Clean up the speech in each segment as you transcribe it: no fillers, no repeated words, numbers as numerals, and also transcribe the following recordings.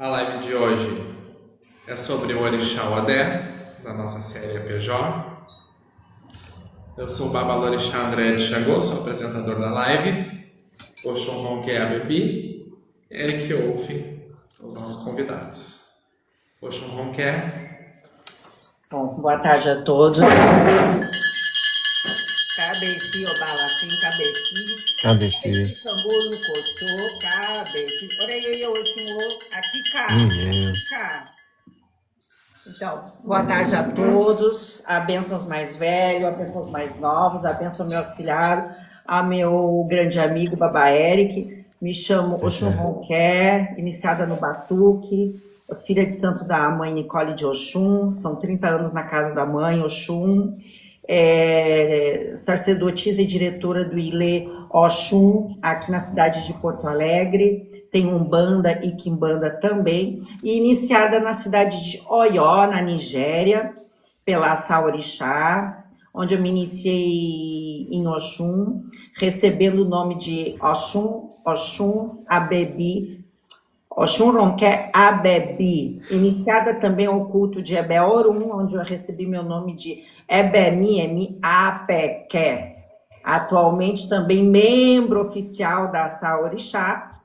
A live de hoje é sobre o Orixá Odé, da nossa série APJ. Eu sou o Babalorixá André de Xangô, sou apresentador da live. Oxum Ronque é a Bebi, Eric Wolff, os nossos convidados. Oxum Ronque. Bom, boa tarde a todos. Cabeci, Obalafim, Cabeci. Cabeci. Camburu, Cotô, Cabeci. Orei, Oxum, aqui, cá. Cá. Então, boa tarde a todos. A bênção aos mais velhos, a bênção aos mais novos, a bênção ao meu afilhado, a meu grande amigo, Baba Eric. Me chamo Oxum Ronquer, iniciada no Batuque, filha de santo da mãe Nicole de Oxum, são 30 anos na casa da mãe Oxum, sacerdotisa e diretora do Ilê Oxum, aqui na cidade de Porto Alegre, tem Umbanda e Quimbanda também, e iniciada na cidade de Oió, na Nigéria, pela Saorixá, onde eu me iniciei em Oxum, recebendo o nome de Oxum Abebi, Oxum Ronquer Abebi, iniciada também ao culto de Ebeorum, onde eu recebi meu nome de Ebemi Apequé, atualmente também membro oficial da Saorixá,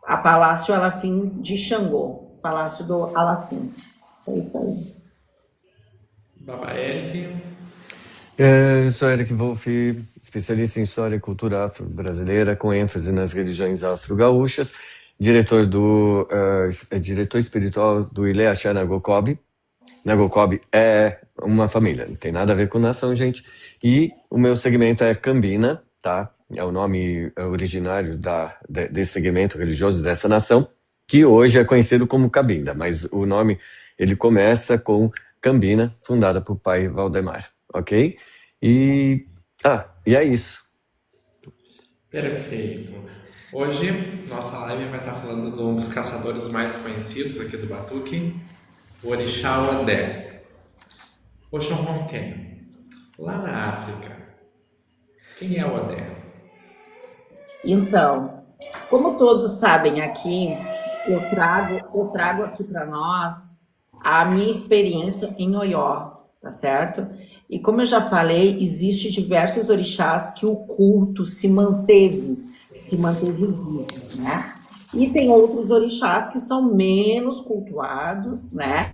a Palácio Alafim de Xangô, Palácio do Alafim. É isso aí. Baba Eric. Eu sou Eric Wolff, especialista em História e Cultura Afro-Brasileira, com ênfase nas religiões afro-gaúchas, diretor espiritual do Ilê Axé Nagocobe. Nagocobe é uma família, não tem nada a ver com nação, gente. E o meu segmento é Cambina, tá? É o nome originário desse segmento religioso, dessa nação, que hoje é conhecido como Cabinda, mas o nome, ele começa com Cambina, fundada por pai Valdemar, ok? E é isso. Perfeito. Hoje, nossa live vai estar falando de um dos caçadores mais conhecidos aqui do Batuque, o Orixá Odé. Oxum Ronquer. Lá na África, quem é o Odé? Então, como todos sabem aqui, eu trago aqui para nós a minha experiência em Oió, tá certo? E como eu já falei, existe diversos orixás que o culto se manteve vivo, né? E tem outros orixás que são menos cultuados, né?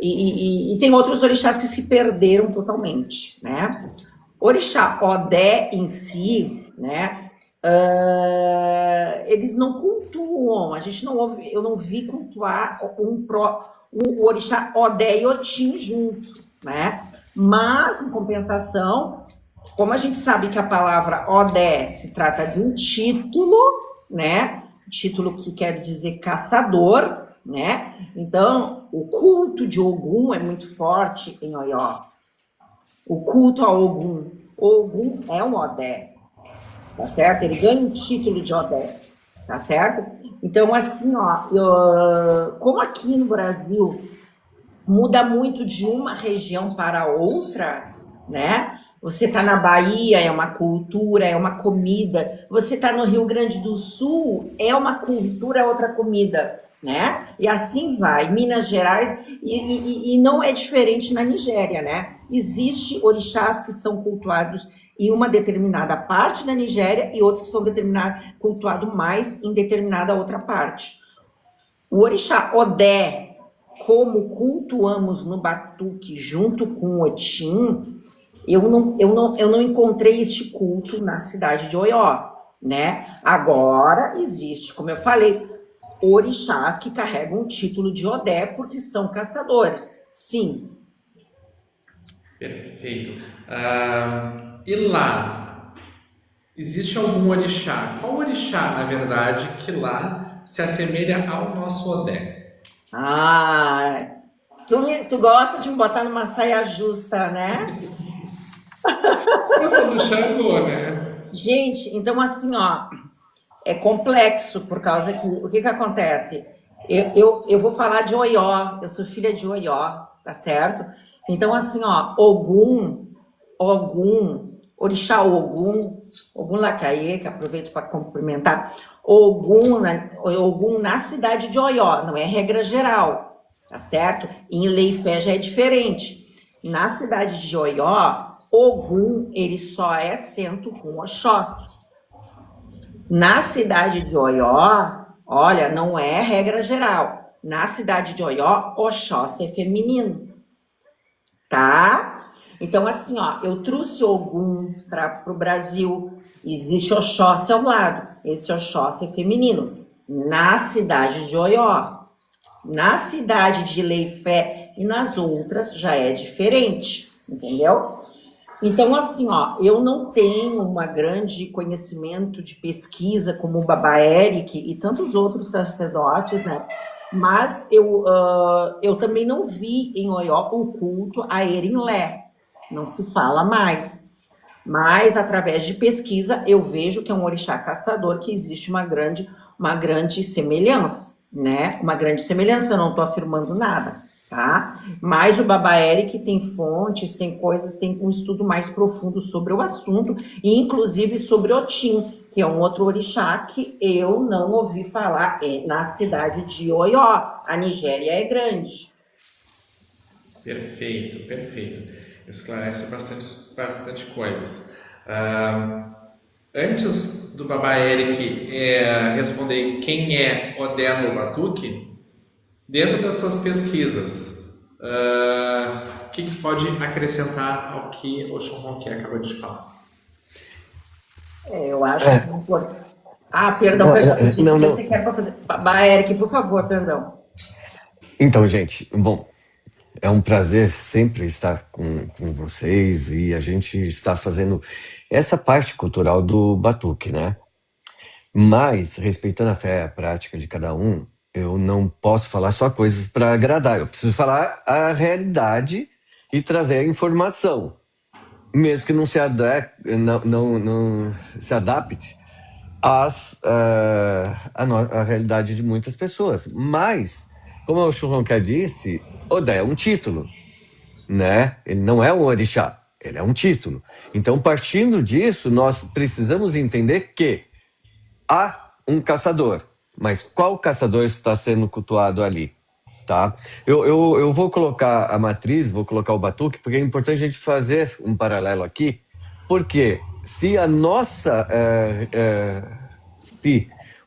E tem outros orixás que se perderam totalmente, né? Orixá Odé em si, né? Eles não cultuam, eu não vi cultuar um orixá Odé e Otim junto, né? Mas, em compensação, como a gente sabe que a palavra Odé se trata de um título, né? Título que quer dizer caçador, né? Então, o culto de Ogum é muito forte em Oió. O culto a Ogum é um Odé, tá certo? Ele ganha o título de Odé, tá certo? Então, assim, como aqui no Brasil muda muito de uma região para outra, né? Você tá na Bahia, é uma cultura, é uma comida. Você tá no Rio Grande do Sul, é uma cultura, é outra comida, né? E assim vai. Minas Gerais, e não é diferente na Nigéria, né? Existe orixás que são cultuados em uma determinada parte da Nigéria e outros que são cultuados mais em determinada outra parte. O orixá Odé, como cultuamos no Batuque junto com o Otim, eu não encontrei este culto na cidade de Oió, né? Agora existe, como eu falei, orixás que carregam o título de Odé porque são caçadores, sim. Perfeito. E lá, existe algum orixá? Qual orixá, na verdade, que lá se assemelha ao nosso Odé? Tu gosta de me botar numa saia justa, né? Gosta do Xangô, né? Gente, então assim, é complexo por causa que o que acontece? Eu vou falar de Oió, eu sou filha de Oió, tá certo? Então assim, Ogum, Orixá Ogum Lacaê, que aproveito para cumprimentar, Ogum na cidade de Oió, não é regra geral, tá certo? Em Leifé já é diferente. Na cidade de Oió, Ogum, ele só é centro com Oxóssi. Na cidade de Oió, olha, não é regra geral. Na cidade de Oió, Oxóssi é feminino, tá? Então, assim, ó, eu trouxe Ogum para o Brasil. Existe Oxóssi ao lado. Esse Oxóssi é feminino. Na cidade de Oió. Na cidade de Leifé e nas outras já é diferente, entendeu? Então, assim, ó, eu não tenho um grande conhecimento de pesquisa como o Baba Eric e tantos outros sacerdotes, né? Mas eu também não vi em Oió o culto a Erinlé. Não se fala mais. Mas, através de pesquisa, eu vejo que é um orixá caçador, que existe uma grande semelhança, né? Uma grande semelhança, eu não estou afirmando nada, tá? Mas o Baba Eric tem fontes, tem coisas, tem um estudo mais profundo sobre o assunto, e inclusive sobre Otim, que é um outro orixá que eu não ouvi falar na cidade de Oió. A Nigéria é grande. Perfeito, perfeito. Esclarece bastante coisas. Antes do Baba Eric responder quem é Odé no Batuque, dentro das tuas pesquisas, o que pode acrescentar ao que o Oxum Ronqué acabou de falar? Eu acho que é importante. Ah, perdão, Não, não. Você quer para fazer? Baba Eric, por favor, perdão. Então, gente, bom, é um prazer sempre estar com vocês e a gente está fazendo essa parte cultural do batuque, né? Mas, respeitando a fé e a prática de cada um, eu não posso falar só coisas para agradar. Eu preciso falar a realidade e trazer a informação, mesmo que não se adapte à realidade de muitas pessoas. Mas, como o Churronca disse, Odé é um título, né? Ele não é um orixá, ele é um título. Então, partindo disso, nós precisamos entender que há um caçador, mas qual caçador está sendo cultuado ali? Tá? Eu vou colocar a matriz, vou colocar o batuque, porque é importante a gente fazer um paralelo aqui, porque se o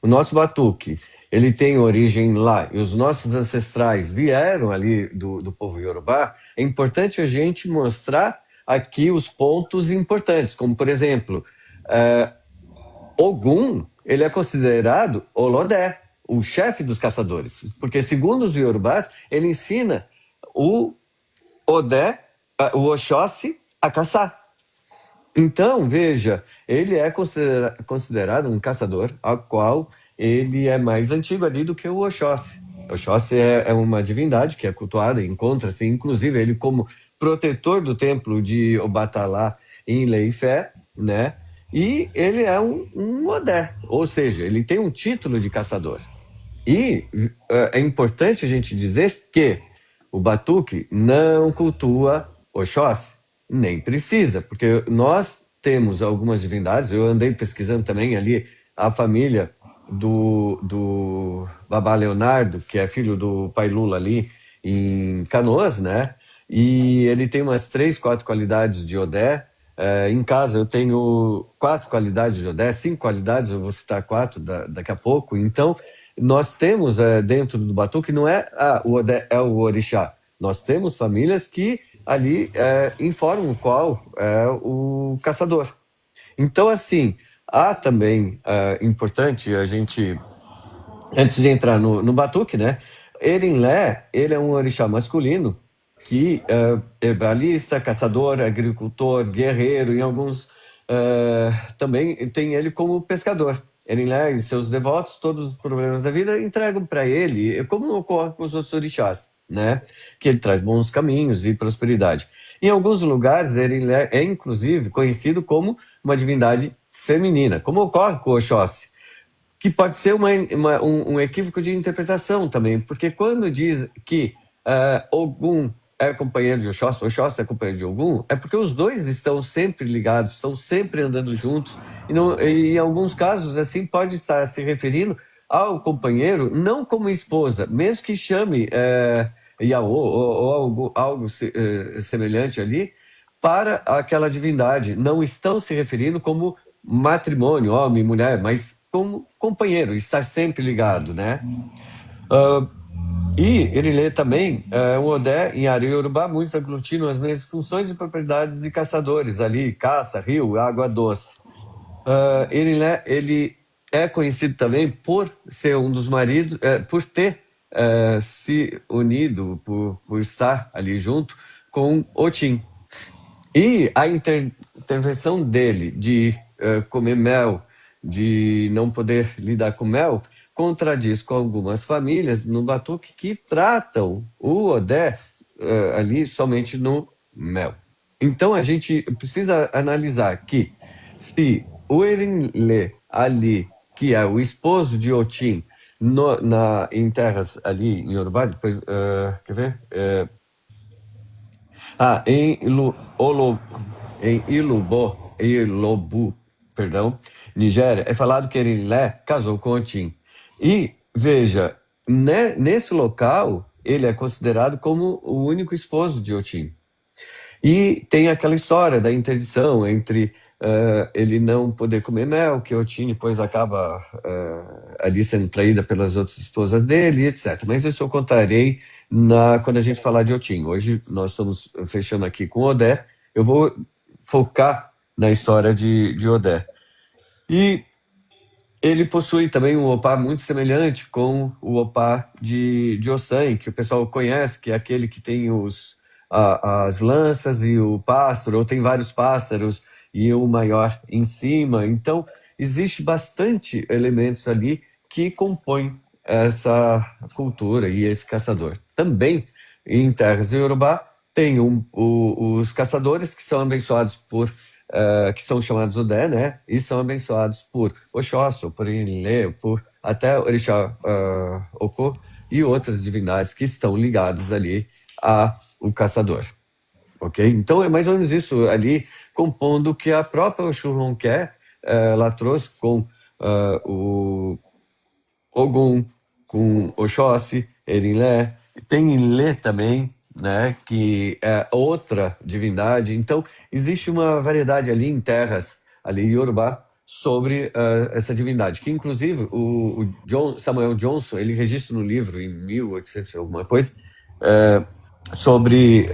nosso batuque ele tem origem lá e os nossos ancestrais vieram ali do povo Yorubá, é importante a gente mostrar aqui os pontos importantes, como por exemplo, Ogum, ele é considerado Olodé, o chefe dos caçadores, porque segundo os Yorubás, ele ensina o Odé, o Oxóssi, a caçar. Então, veja, ele é considerado um caçador, ao qual ele é mais antigo ali do que o Oxóssi. O Oxóssi é uma divindade que é cultuada, encontra-se, inclusive, ele como protetor do templo de Obatalá em Leifé, né? E ele é um Odé, ou seja, ele tem um título de caçador. E é importante a gente dizer que o batuque não cultua Oxóssi, nem precisa, porque nós temos algumas divindades, eu andei pesquisando também ali a família do Babá Leonardo, que é filho do pai Lula ali em Canoas, né? E ele tem umas 3, 4 qualidades de Odé. Em casa eu tenho 4 qualidades de Odé, 5 qualidades, eu vou citar 4 daqui a pouco. Então, nós temos dentro do batuque, não é o Odé é o orixá. Nós temos famílias que ali informam qual é o caçador. Então, assim, há também importante a gente, antes de entrar no batuque, né? Erinlé, ele é um orixá masculino que herbalista, caçador, agricultor, guerreiro, em alguns também tem ele como pescador. Erinlé e seus devotos, todos os problemas da vida, entregam para ele, como ocorre com os outros orixás, né? Que ele traz bons caminhos e prosperidade. Em alguns lugares, Erinlé é inclusive conhecido como uma divindade feminina, como ocorre com o Oxóssi, que pode ser um equívoco de interpretação também, porque quando diz que Ogum é companheiro de Oxóssi, Oxóssi é companheiro de Ogum, é porque os dois estão sempre ligados, estão sempre andando juntos, e em alguns casos, assim, pode estar se referindo ao companheiro, não como esposa, mesmo que chame Yaô ou algo semelhante ali, para aquela divindade. Não estão se referindo como matrimônio, homem e mulher, mas como companheiro, estar sempre ligado, né? E ele lê também um Odé em área Yorubá, muitos aglutinam as mesmas funções e propriedades de caçadores, ali, caça, rio, água doce. Ele é conhecido também por ser um dos maridos, por ter se unido, por estar ali junto com Otim. E a intervenção dele de comer mel, de não poder lidar com mel, contradiz com algumas famílias no Batuque que tratam o Odé ali somente no mel. Então a gente precisa analisar que se o Erinlê ali, que é o esposo de Otim, em terras ali em Yorubá, depois, quer ver? Em Ilobu, perdão, Nigéria, é falado que Erinlé casou com Otim. E, veja, nesse local, ele é considerado como o único esposo de Otim. E tem aquela história da interdição entre ele não poder comer mel, que Otim depois acaba ali sendo traída pelas outras esposas dele, etc. Mas isso eu contarei quando a gente falar de Otim. Hoje nós estamos fechando aqui com Odé. Eu vou focar na história de Odé. E ele possui também um opá muito semelhante com o opá de Ossan, que o pessoal conhece, que é aquele que tem as lanças e o pássaro, ou tem vários pássaros e um maior em cima. Então, existe bastante elementos ali que compõem essa cultura e esse caçador. Também, em terras Yorubá, tem os caçadores que são abençoados que são chamados Odé, né? E são abençoados por Oxóssi, por Inlê, por até Orixá Oko e outras divindades que estão ligadas ali ao caçador. Ok? Então é mais ou menos isso ali, compondo o que a própria Oxurronqué ela trouxe com o Ogum, com Oxóssi, Erinlé, tem Inlê também, né, que é outra divindade. Então, existe uma variedade ali em terras, ali em Yorubá, sobre essa divindade, que inclusive o Samuel Johnson, ele registra no livro, em 1800 alguma coisa, sobre...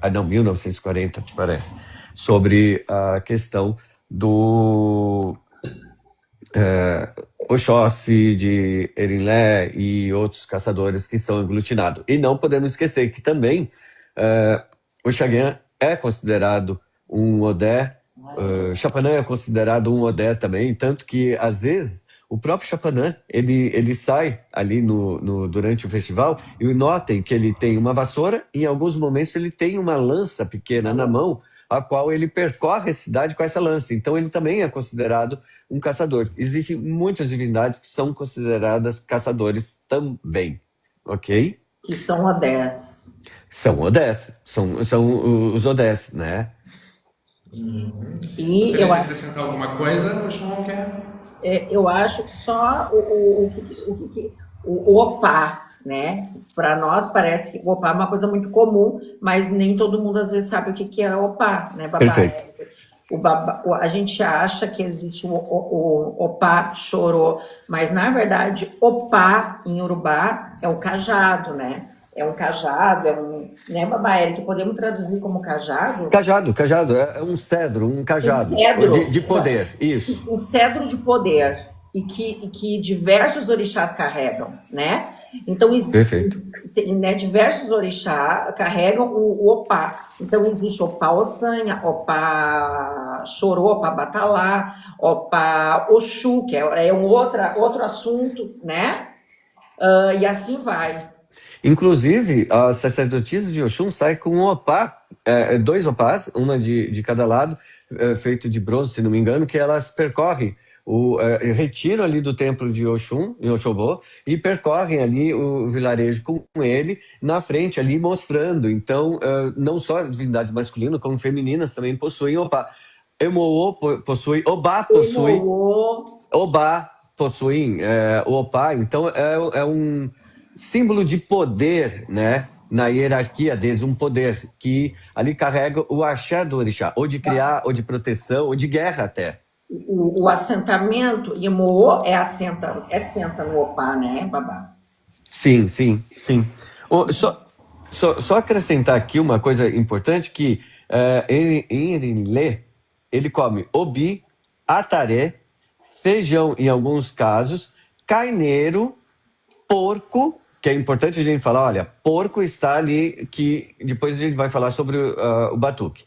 1940, parece, sobre a questão do Oxóssi, de Erinlé e outros caçadores que são aglutinados. E não podemos esquecer que também o Xagã é considerado um Odé, Chapanã é considerado um Odé também, tanto que, às vezes, o próprio Chapanã, ele sai ali durante o festival e notem que ele tem uma vassoura e, em alguns momentos, ele tem uma lança pequena na mão, a qual ele percorre a cidade com essa lança. Então, ele também é considerado um caçador. Existem muitas divindades que são consideradas caçadores também, ok? Que são Odés. São Odés, são os Odés, né? E você eu quer acho... acrescentar alguma coisa, o João quer? Eu acho que só o opá, né? Para nós parece que o opá é uma coisa muito comum, mas nem todo mundo às vezes sabe o que é opá, né, Babá? Perfeito. A gente acha que existe o opá chorô, mas na verdade opá em Urubá é o cajado, né? É um cajado, né, Babá, Eric, podemos traduzir como cajado? Cajado, é um cedro, um cajado. Um cedro, de poder, isso. Um cedro de poder, e que diversos orixás carregam, né? Então, Perfeito. Né, diversos orixás carregam o opá. Então, existe opá Ossanha, opá Chorô, opá Batalá, opá Oxu, que é outro assunto, né? E assim vai. Inclusive, a sacerdotisa de Oxum sai com um opá, 2 opás, uma de cada lado, feito de bronze, se não me engano, que elas percorrem retiram ali do templo de Oxum, em Oxobô, e percorrem ali o vilarejo com ele, na frente ali mostrando. Então, não só as divindades masculinas, como femininas também possuem Opá. Emoô possui, Obá possui, Emoô. Obá possuem o Opá. Então, é um símbolo de poder, né? Na hierarquia deles, um poder que ali carrega o axé do orixá, ou de criar, ou de proteção, ou de guerra até. O assentamento, Emoô senta no Opá, né, Babá? Sim, sim, sim. Só acrescentar aqui uma coisa importante, que em Irilê, ele come obi, ataré, feijão em alguns casos, carneiro, porco, que é importante a gente falar, olha, porco está ali, que depois a gente vai falar sobre o batuque.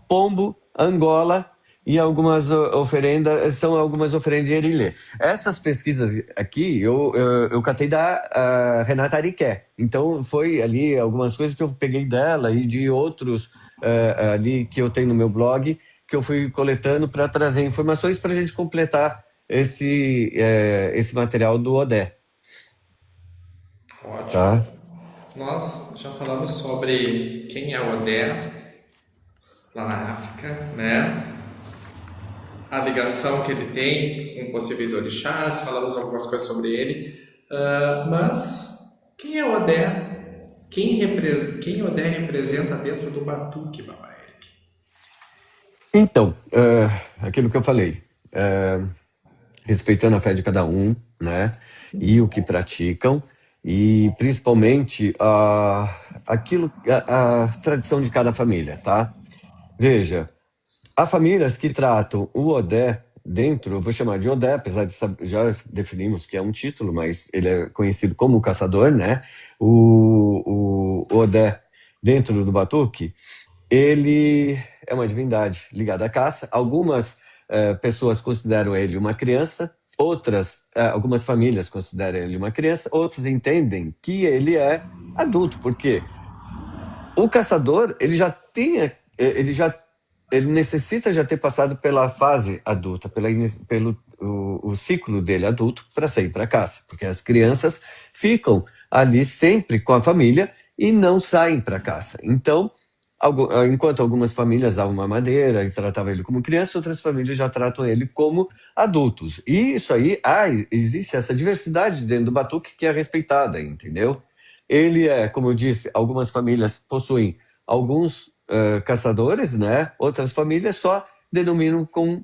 Pombo, Angola e algumas oferendas, são algumas oferendas de Erilê. Essas pesquisas aqui eu catei da Renata Ariqué. Então foi ali algumas coisas que eu peguei dela e de outros ali que eu tenho no meu blog, que eu fui coletando para trazer informações para a gente completar esse material do Odé. Ótimo. Tá? Nós já falamos sobre quem é o Odé lá na África, né? A ligação que ele tem com possíveis orixás, falamos algumas coisas sobre ele. Mas quem é o Odé? Quem Odé representa dentro do Batuque, Baba Eric? Então, aquilo que eu falei, respeitando a fé de cada um, né? E o que praticam, e principalmente a tradição de cada família, tá? Veja, há famílias que tratam o Odé dentro, eu vou chamar de Odé, apesar de já definimos que é um título, mas ele é conhecido como o caçador, né? O Odé dentro do batuque, ele é uma divindade ligada à caça. Algumas pessoas consideram ele uma criança, algumas famílias consideram ele uma criança, outros entendem que ele é adulto, porque o caçador, ele necessita já ter passado pela fase adulta, pelo o ciclo dele adulto para sair para caça, porque as crianças ficam ali sempre com a família e não saem para caça. Então, enquanto algumas famílias davam uma madeira e tratavam ele como criança, outras famílias já tratam ele como adultos. E isso aí, existe essa diversidade dentro do batuque que é respeitada, entendeu? Ele como eu disse, algumas famílias possuem alguns caçadores, né? Outras famílias só denominam com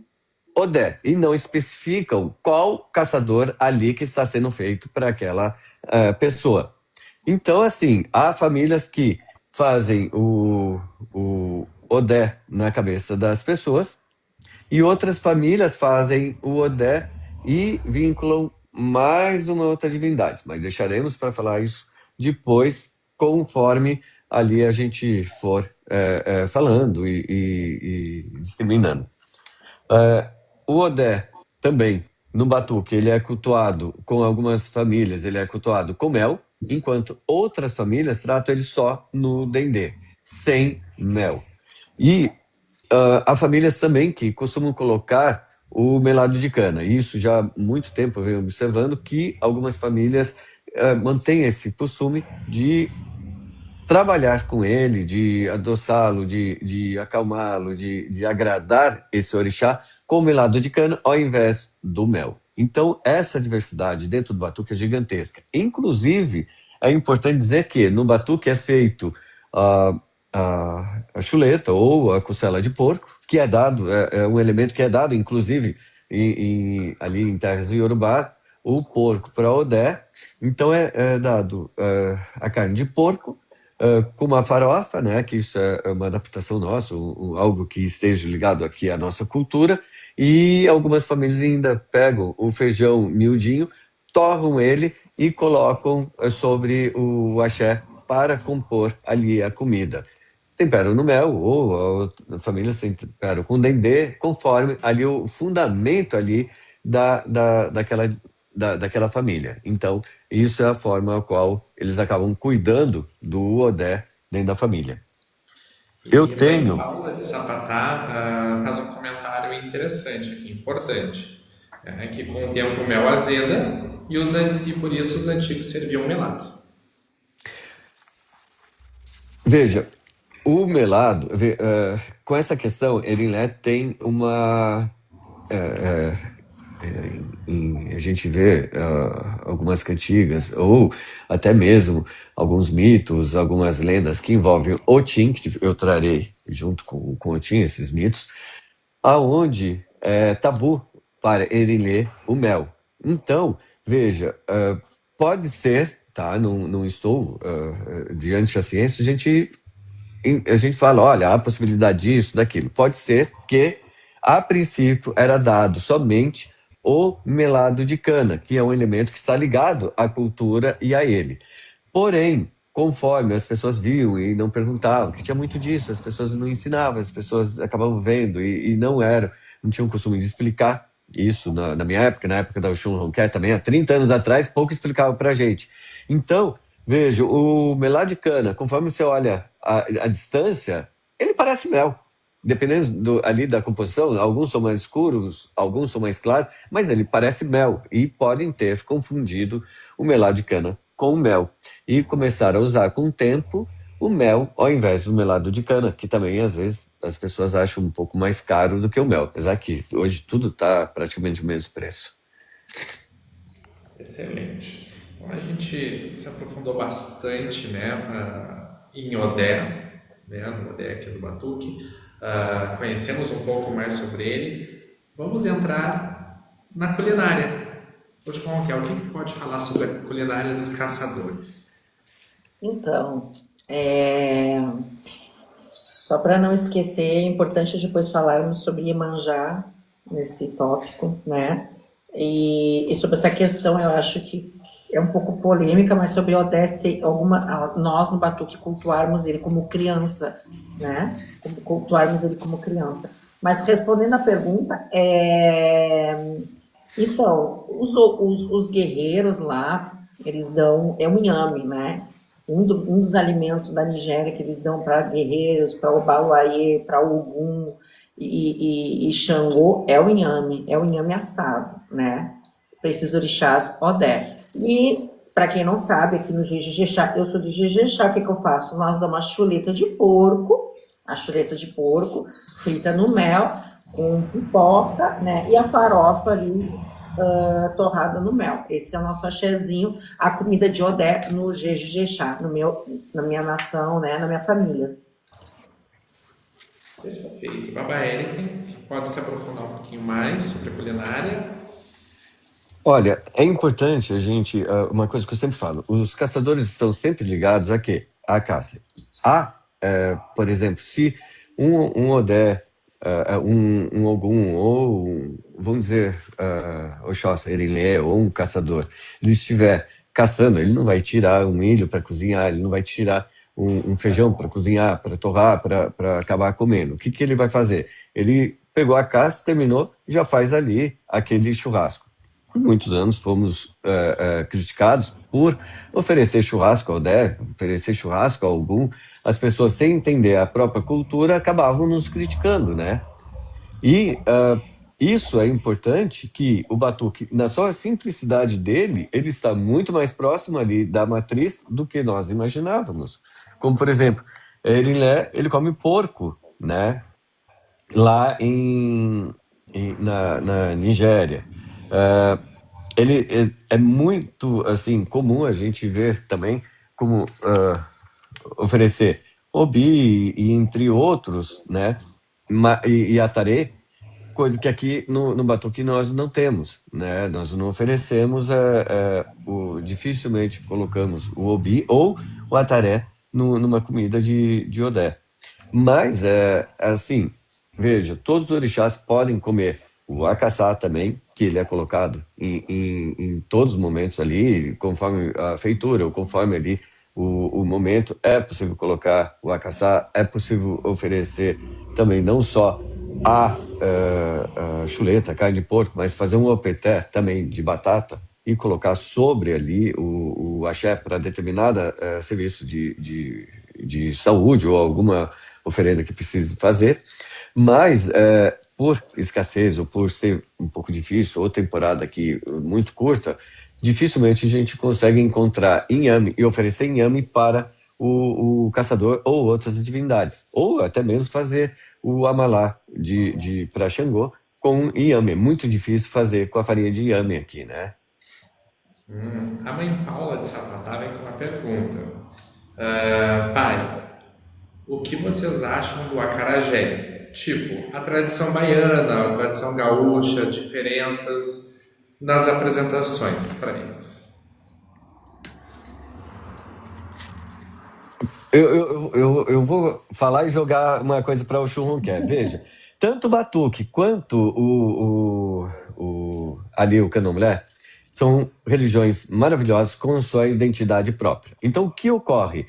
Odé e não especificam qual caçador ali que está sendo feito para aquela pessoa. Então, assim, há famílias que fazem o Odé na cabeça das pessoas e outras famílias fazem o Odé e vinculam mais uma outra divindade, mas deixaremos para falar isso depois, conforme ali a gente for falando e discriminando. O Odé também, no batuque, ele é cultuado com algumas famílias, ele é cultuado com mel, enquanto outras famílias tratam ele só no dendê, sem mel. E há famílias também que costumam colocar o melado de cana. E isso já há muito tempo eu venho observando que algumas famílias mantêm esse costume de trabalhar com ele, de adoçá-lo, de acalmá-lo, de agradar esse orixá com o melado de cana ao invés do mel. Então, essa diversidade dentro do batuque é gigantesca. Inclusive, é importante dizer que no batuque é feito a chuleta ou a costela de porco, que é dado, é um elemento que é dado, inclusive, ali em terras do Yorubá, o porco para Odé. Então, é dado a carne de porco, com uma farofa, né, que isso é uma adaptação nossa, algo que esteja ligado aqui à nossa cultura, e algumas famílias ainda pegam o feijão miudinho, torram ele e colocam sobre o axé para compor ali a comida. Temperam no mel, ou a família tempera com dendê, conforme ali o fundamento ali daquela família. Então, isso é a forma a qual eles acabam cuidando do Odé dentro da família. Eu E Mãe tenho... Paula de Sapatá faz um comentário interessante aqui, importante. né, que com o tempo o mel azeda e por isso os antigos serviam melado. Veja, o melado, com essa questão, Erilé tem uma. eh, a gente vê algumas cantigas, ou até mesmo alguns mitos, algumas lendas que envolvem Otim, que eu trarei junto com Otim, esses mitos, aonde é tabu para ele ler o mel. Então, veja, pode ser, tá? Não estou diante da ciência, a gente fala, olha, há possibilidade disso, daquilo. Pode ser que, a princípio, era dado somente o melado de cana, que é um elemento que está ligado à cultura e a ele. Porém, conforme as pessoas viam e não perguntavam, que tinha muito disso, as pessoas não ensinavam, as pessoas acabavam vendo e não tinham o costume de explicar isso na minha época, na época da Oxum Ronquer também, há 30 anos atrás, pouco explicava pra gente. Então, veja, o melado de cana, conforme você olha a distância, ele parece mel. Dependendo ali da composição, alguns são mais escuros, alguns são mais claros, mas ele parece mel e podem ter confundido o melado de cana com o mel e começaram a usar com o tempo o mel ao invés do melado de cana, que também às vezes as pessoas acham um pouco mais caro do que o mel, apesar que hoje tudo está praticamente o mesmo preço. Excelente. Então a gente se aprofundou bastante, né, em Odé, né, no Odé aqui do Batuque. Conhecemos um pouco mais sobre ele. Vamos entrar na culinária. Hoje, com o que pode falar sobre a culinária dos caçadores? Então, só para não esquecer, é importante depois falarmos sobre Iemanjá nesse tópico, né? E sobre essa questão, eu acho que é um pouco polêmica, mas sobre Odesse, nós no Batuque cultuarmos ele como criança, né? Cultuarmos ele como criança. Mas respondendo à pergunta, então, os guerreiros lá, eles dão, é um inhame, né? Um dos alimentos da Nigéria que eles dão para guerreiros, para Obaluayê, para Ogum e Xangô, é o inhame assado, né? Para esses orixás Odé. E, para quem não sabe, aqui no Jejexá, eu sou de Jejexá, o que eu faço? Nós damos uma chuleta de porco, frita no mel, com pipoca, né? E a farofa ali, torrada no mel. Esse é o nosso axézinho, a comida de Odé no Jejexá, na minha nação, né? Na minha família. Perfeito. Baba Érica, pode se aprofundar um pouquinho mais sobre a culinária? Olha, é importante a gente, uma coisa que eu sempre falo, os caçadores estão sempre ligados a quê? À caça. Por exemplo, se um Odé, um Ogum, ou vamos dizer, Oxóssi, Erilé, ou um caçador, ele estiver caçando, ele não vai tirar um milho para cozinhar, ele não vai tirar um feijão para cozinhar, para torrar, para acabar comendo. O que ele vai fazer? Ele pegou a caça, terminou, já faz ali aquele churrasco. Por muitos anos fomos criticados por oferecer churrasco ao Odé, oferecer churrasco ao Ogum. As pessoas, sem entender a própria cultura, acabavam nos criticando, né? E isso é importante, que o batuque, na sua simplicidade dele, ele está muito mais próximo ali da matriz do que nós imaginávamos. Como, por exemplo, ele come porco, né? Lá na Nigéria. Ele é muito assim comum a gente ver também como oferecer obi e entre outros, né? E atarê, coisa que aqui no Batuque nós não temos, né? Nós não oferecemos, dificilmente colocamos o obi ou o ataré numa comida de Odé. Mas, assim, veja, todos os orixás podem comer o acaçá também, que ele é colocado em todos os momentos ali, conforme a feitura, ou conforme ali o momento. É possível colocar o acaçá, é possível oferecer também não só a chuleta, a carne de porco, mas fazer um opeté também de batata e colocar sobre ali o axé para determinada serviço de saúde ou alguma oferenda que precise fazer. Mas por escassez ou por ser um pouco difícil, ou temporada aqui muito curta, dificilmente a gente consegue encontrar inhame e oferecer inhame para o caçador ou outras divindades. Ou até mesmo fazer o amalá para Xangô com inhame. É muito difícil fazer com a farinha de inhame aqui, né? A mãe Paula de Sapatá vem com uma pergunta. Pai, o que vocês acham do acarajé? Tipo, a tradição baiana, a tradição gaúcha, diferenças nas apresentações para eles. Eu vou falar e jogar uma coisa para o Churrunqué. Veja, tanto o batuque quanto ali o candomblé são religiões maravilhosas com sua identidade própria. Então, o que ocorre?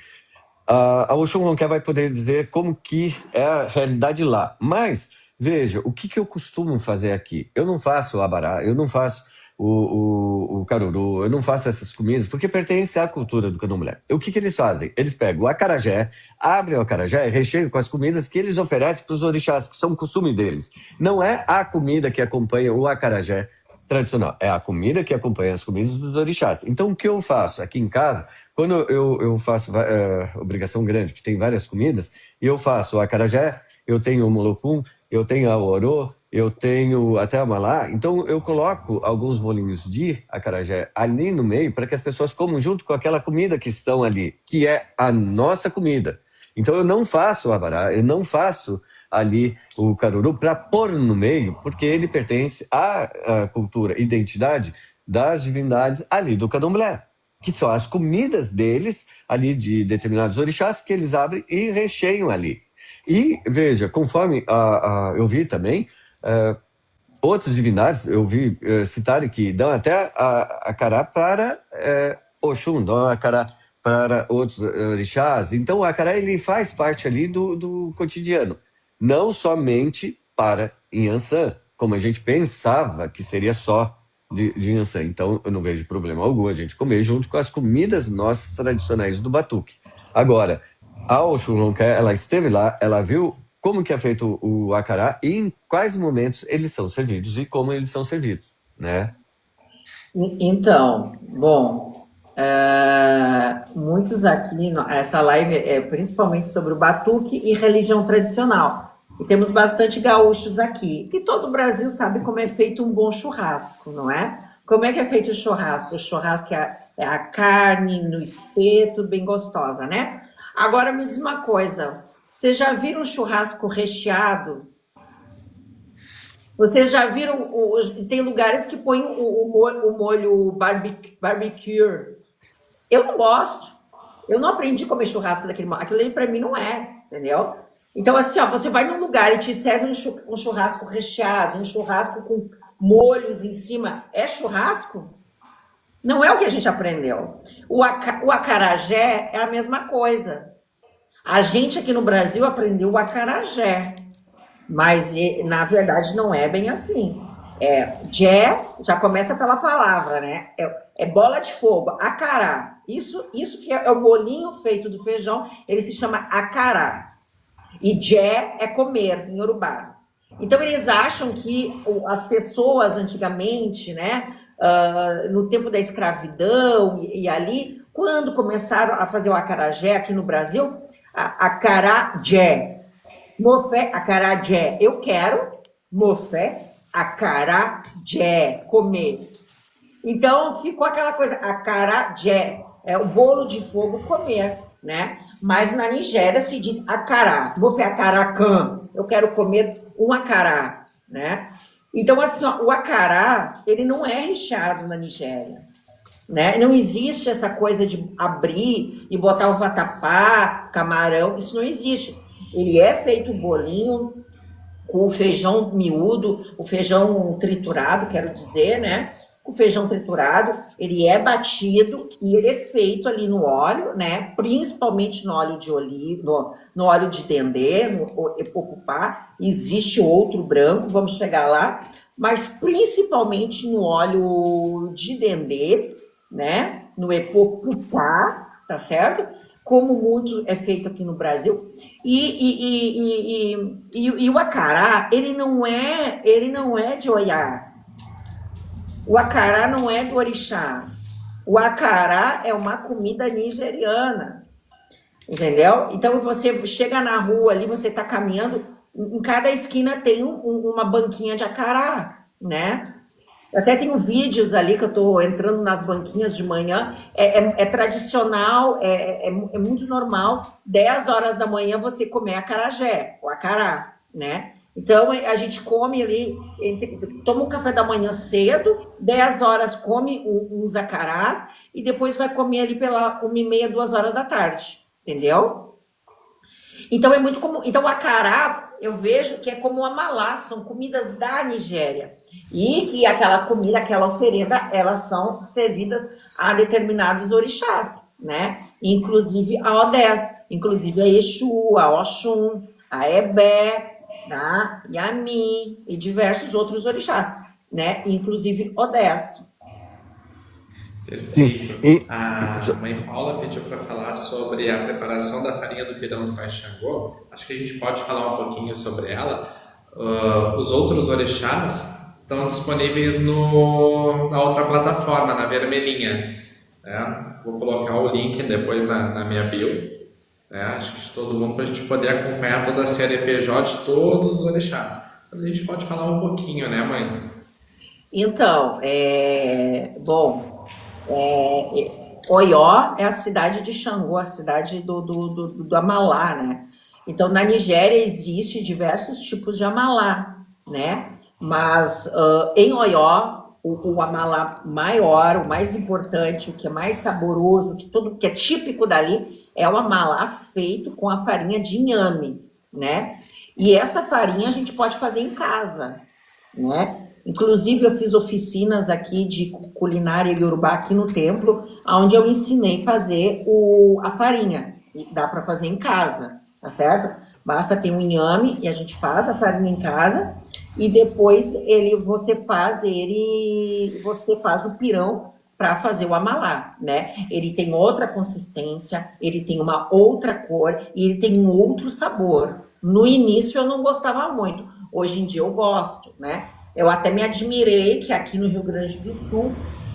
A Oxum vai poder dizer como que é a realidade lá. Mas, veja, o que eu costumo fazer aqui? Eu não faço o abará, eu não faço o caruru, eu não faço essas comidas, porque pertence à cultura do candomblé. O que eles fazem? Eles pegam o acarajé, abrem o acarajé e recheiam com as comidas que eles oferecem para os orixás, que são o costume deles. Não é a comida que acompanha o acarajé tradicional, é a comida que acompanha as comidas dos orixás. Então, o que eu faço aqui em casa, quando eu faço obrigação grande, que tem várias comidas, eu faço o acarajé, eu tenho o molocum, eu tenho a orô, eu tenho até a malá, então eu coloco alguns bolinhos de acarajé ali no meio para que as pessoas comam junto com aquela comida que estão ali, que é a nossa comida. Então eu não faço o abará, eu não faço ali o caruru para pôr no meio, porque ele pertence à cultura, identidade das divindades ali do candomblé, que são as comidas deles, ali de determinados orixás, que eles abrem e recheiam ali. E, veja, conforme eu vi também, outras divindades, eu vi citarem que dão até a acará para Oxum, dão a acará para outros orixás. Então, o acará, ele faz parte ali do cotidiano, não somente para Inhansã, como a gente pensava que seria só de Inhansã. Então, eu não vejo problema algum a gente comer junto com as comidas nossas tradicionais do batuque. Agora, a Oxulonqué, ela esteve lá, ela viu como que é feito o acará e em quais momentos eles são servidos e como eles são servidos, né? Então, bom, muitos aqui, essa live é principalmente sobre o batuque e religião tradicional. E temos bastante gaúchos aqui. E todo o Brasil sabe como é feito um bom churrasco, não é? Como é que é feito o churrasco? O churrasco é a carne no espeto, bem gostosa, né? Agora me diz uma coisa. Vocês já viram churrasco recheado? Vocês já viram? Tem lugares que põem o molho barbecue. Eu não gosto. Eu não aprendi a comer churrasco daquele molho. Aquilo ali para mim não é, entendeu? Então, assim, ó, você vai num lugar e te serve um churrasco recheado, um churrasco com molhos em cima. É churrasco? Não é o que a gente aprendeu. O acarajé é a mesma coisa. A gente aqui no Brasil aprendeu o acarajé, mas na verdade não é bem assim. Jé já começa pela palavra, né? É bola de fogo, acará. Isso que é o bolinho feito do feijão, ele se chama acará. E jé é comer em Yorubá. Então eles acham que as pessoas antigamente, né, no tempo da escravidão e ali, quando começaram a fazer o acarajé aqui no Brasil, acarajé, mofé, acarajé, eu quero, mofé, acarajé, comer. Então ficou aquela coisa, acarajé, é o bolo de fogo comer, né? Mas na Nigéria se diz acará, mofé acaracã, eu quero comer um acará, né? Então assim, ó, o acará, ele não é recheado na Nigéria. Né? Não existe essa coisa de abrir e botar o vatapá, camarão, isso não existe. Ele é feito bolinho com o feijão miúdo, o feijão triturado, quero dizer, né? O feijão triturado, ele é batido e ele é feito ali no óleo, né? Principalmente no óleo de oliva, no óleo de dendê, no epocupá. Existe outro branco, vamos chegar lá, mas principalmente no óleo de dendê, né? No epocupá, tá certo? Como muito é feito aqui no Brasil. E o acará, ele não é de Oiá. O acará não é do orixá. O acará é uma comida nigeriana, entendeu? Então você chega na rua ali, você está caminhando, em cada esquina tem uma banquinha de acará, né? Até tenho vídeos ali que eu estou entrando nas banquinhas de manhã, é tradicional, é muito normal, 10 horas da manhã você comer acarajé, o acará, né? Então a gente come ali, toma um café da manhã cedo, 10 horas come uns acarás e depois vai comer ali pela 1h30, 2 horas da tarde, entendeu? Então é muito comum. Então o acará, eu vejo que é como o amalá, são comidas da Nigéria. E que aquela comida, aquela oferenda, elas são servidas a determinados orixás, né? Inclusive a Odés, inclusive a Exu, a Oxum, a Ebé, tá? Yami e diversos outros orixás, né? Inclusive Odés. Perfeito. A mãe Paula pediu para falar sobre a preparação da farinha do pirão do Pai Xangô. Acho que a gente pode falar um pouquinho sobre ela. Os outros orixás estão disponíveis na outra plataforma, na vermelhinha. Né? Vou colocar o link depois na minha bio. Né? Acho que de todo mundo, para a gente poder acompanhar toda a série PJ de todos os orixás. Mas a gente pode falar um pouquinho, né, mãe? Então, Oió é a cidade de Xangô, a cidade do Amalá, né? Então, na Nigéria existe diversos tipos de Amalá, né? Mas em Oió, o Amalá maior, o mais importante, o que é mais saboroso, que é típico dali, é o Amalá feito com a farinha de inhame, né? E essa farinha a gente pode fazer em casa, né? Inclusive, eu fiz oficinas aqui de culinária iorubá aqui no templo, onde eu ensinei a fazer a farinha. E dá para fazer em casa, tá certo? Basta ter um inhame e a gente faz a farinha em casa e depois você faz o pirão para fazer o amalá, né? Ele tem outra consistência, ele tem uma outra cor e ele tem um outro sabor. No início eu não gostava muito, hoje em dia eu gosto, né? Eu até me admirei que aqui no Rio Grande do Sul,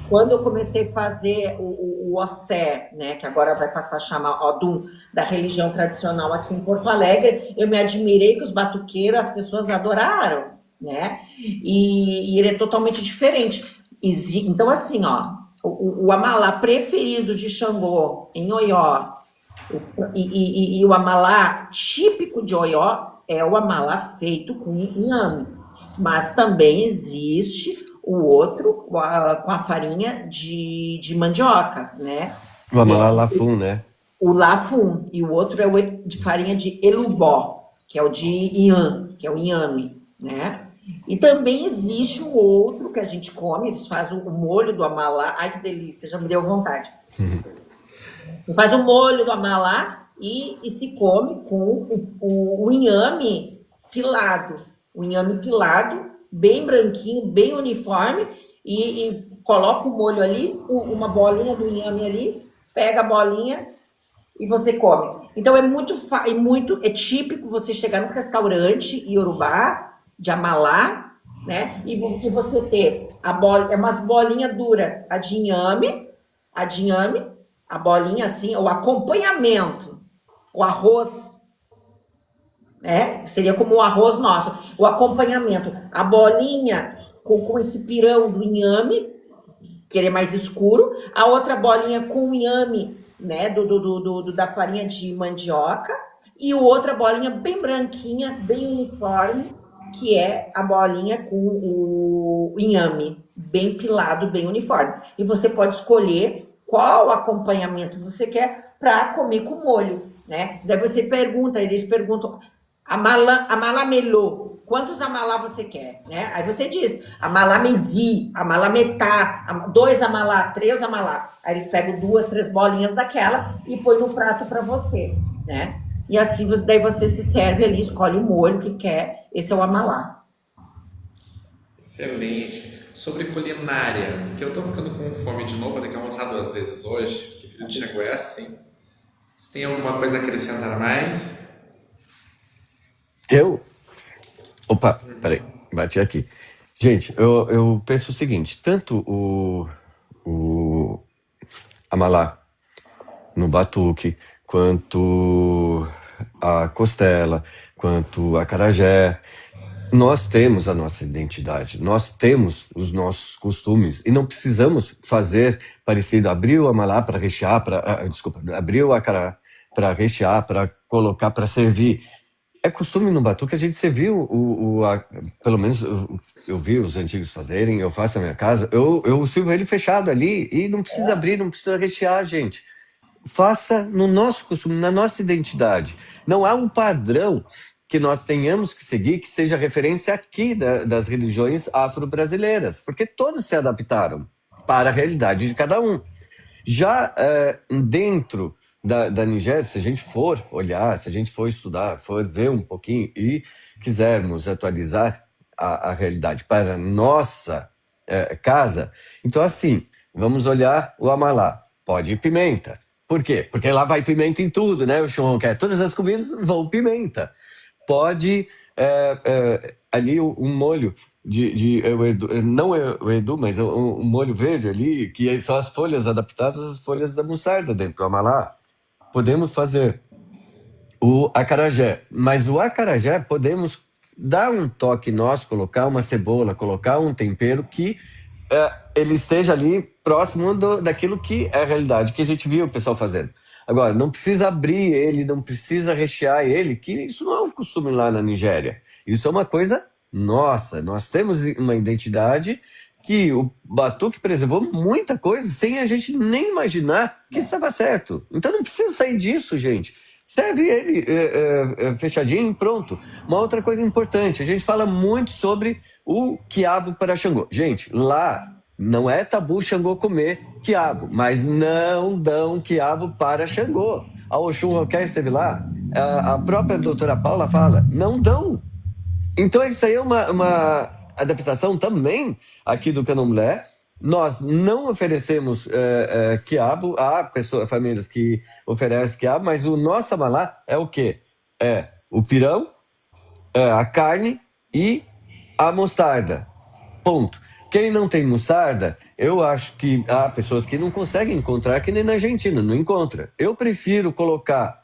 quando eu comecei a fazer o Ossé, né, que agora vai passar a chamar Odum, da religião tradicional aqui em Porto Alegre, eu me admirei que os batuqueiros, as pessoas adoraram, né? E ele é totalmente diferente. Então, assim, ó, o amalá preferido de Xangô, em Oió, e o amalá típico de Oió é o amalá feito com inhame. Mas também existe o outro com a farinha de mandioca, né? O amalá lafum, né? O lafum. E o outro é de farinha de elubó, que é o de inhame, que é o inhame, né? E também existe um outro que a gente come, eles fazem o molho do amalá. Ai, que delícia, já me deu vontade. Faz o molho do amalá e se come com o inhame pilado. O inhame pilado, bem branquinho, bem uniforme, e coloca o molho ali, uma bolinha do inhame ali, pega a bolinha e você come. Então é típico você chegar num restaurante iorubá, de amalá, né? E você ter umas bolinhas duras, a de inhame, a bolinha assim, o acompanhamento, o arroz, né? Seria como o arroz nosso, o acompanhamento, a bolinha com esse pirão do inhame, que ele é mais escuro, a outra bolinha com o inhame, né, da farinha de mandioca, e outra bolinha bem branquinha, bem uniforme, que é a bolinha com o inhame, bem pilado, bem uniforme. E você pode escolher qual acompanhamento você quer para comer com molho, né? Daí eles perguntam, amalá melô, quantos amalá você quer, né? Aí você diz, amalá medi, amalá metá, 2 amalá, 3 amalá. Aí eles pegam 2, 3 bolinhas daquela e põe no prato para você, né? E assim, daí você se serve ali, escolhe o molho que quer, esse é o amalá. Excelente. Sobre culinária, que eu tô ficando com fome de novo, vou ter que almoçar 2 vezes hoje, porque filho de Xangô é assim. Você tem alguma coisa a acrescentar a mais? Eu? Opa, peraí, bati aqui. Gente, eu penso o seguinte: tanto o amalá no batuque, quanto a costela, quanto a acarajé, nós temos a nossa identidade, nós temos os nossos costumes e não precisamos fazer parecido. Abrir o amalá para rechear, desculpa, abrir o acará para rechear, para colocar, para servir. É costume no batuque a gente servir pelo menos eu vi os antigos fazerem, eu faço na minha casa, eu sirvo ele fechado ali e não precisa abrir, não precisa rechear, gente. Faça no nosso costume, na nossa identidade. Não há um padrão que nós tenhamos que seguir que seja referência aqui das religiões afro-brasileiras, porque todos se adaptaram para a realidade de cada um. Já dentro da Nigéria, se a gente for olhar, se a gente for estudar, for ver um pouquinho e quisermos atualizar a realidade para a nossa casa, então assim, vamos olhar o amalá. Pode ir pimenta. Por quê? Porque lá vai pimenta em tudo, né? O João quer. Todas as comidas vão pimenta. Pode ali um molho não o Edu, mas um molho verde ali, que são as folhas adaptadas às folhas da mostarda dentro do amalá. Podemos fazer o acarajé, mas o acarajé podemos dar um toque nosso, colocar uma cebola, colocar um tempero que ele esteja ali próximo daquilo que é a realidade, que a gente viu o pessoal fazendo. Agora, não precisa abrir ele, não precisa rechear ele, que isso não é um costume lá na Nigéria. Isso é uma coisa nossa. Nós temos uma identidade que o batuque preservou muita coisa sem a gente nem imaginar que estava certo. Então não precisa sair disso, gente. Serve ele fechadinho e pronto. Uma outra coisa importante, a gente fala muito sobre o quiabo para Xangô. Gente, lá não é tabu Xangô comer quiabo, mas não dão quiabo para Xangô. A Oxum Roqué esteve lá, a própria doutora Paula fala, não dão. Então isso aí é uma adaptação também aqui do candomblé. Nós não oferecemos quiabo, há famílias que oferecem quiabo, mas o nosso amalá é o quê? É o pirão, a carne e a mostarda. Ponto. Quem não tem mostarda, eu acho que há pessoas que não conseguem encontrar, que nem na Argentina, não encontra. Eu prefiro colocar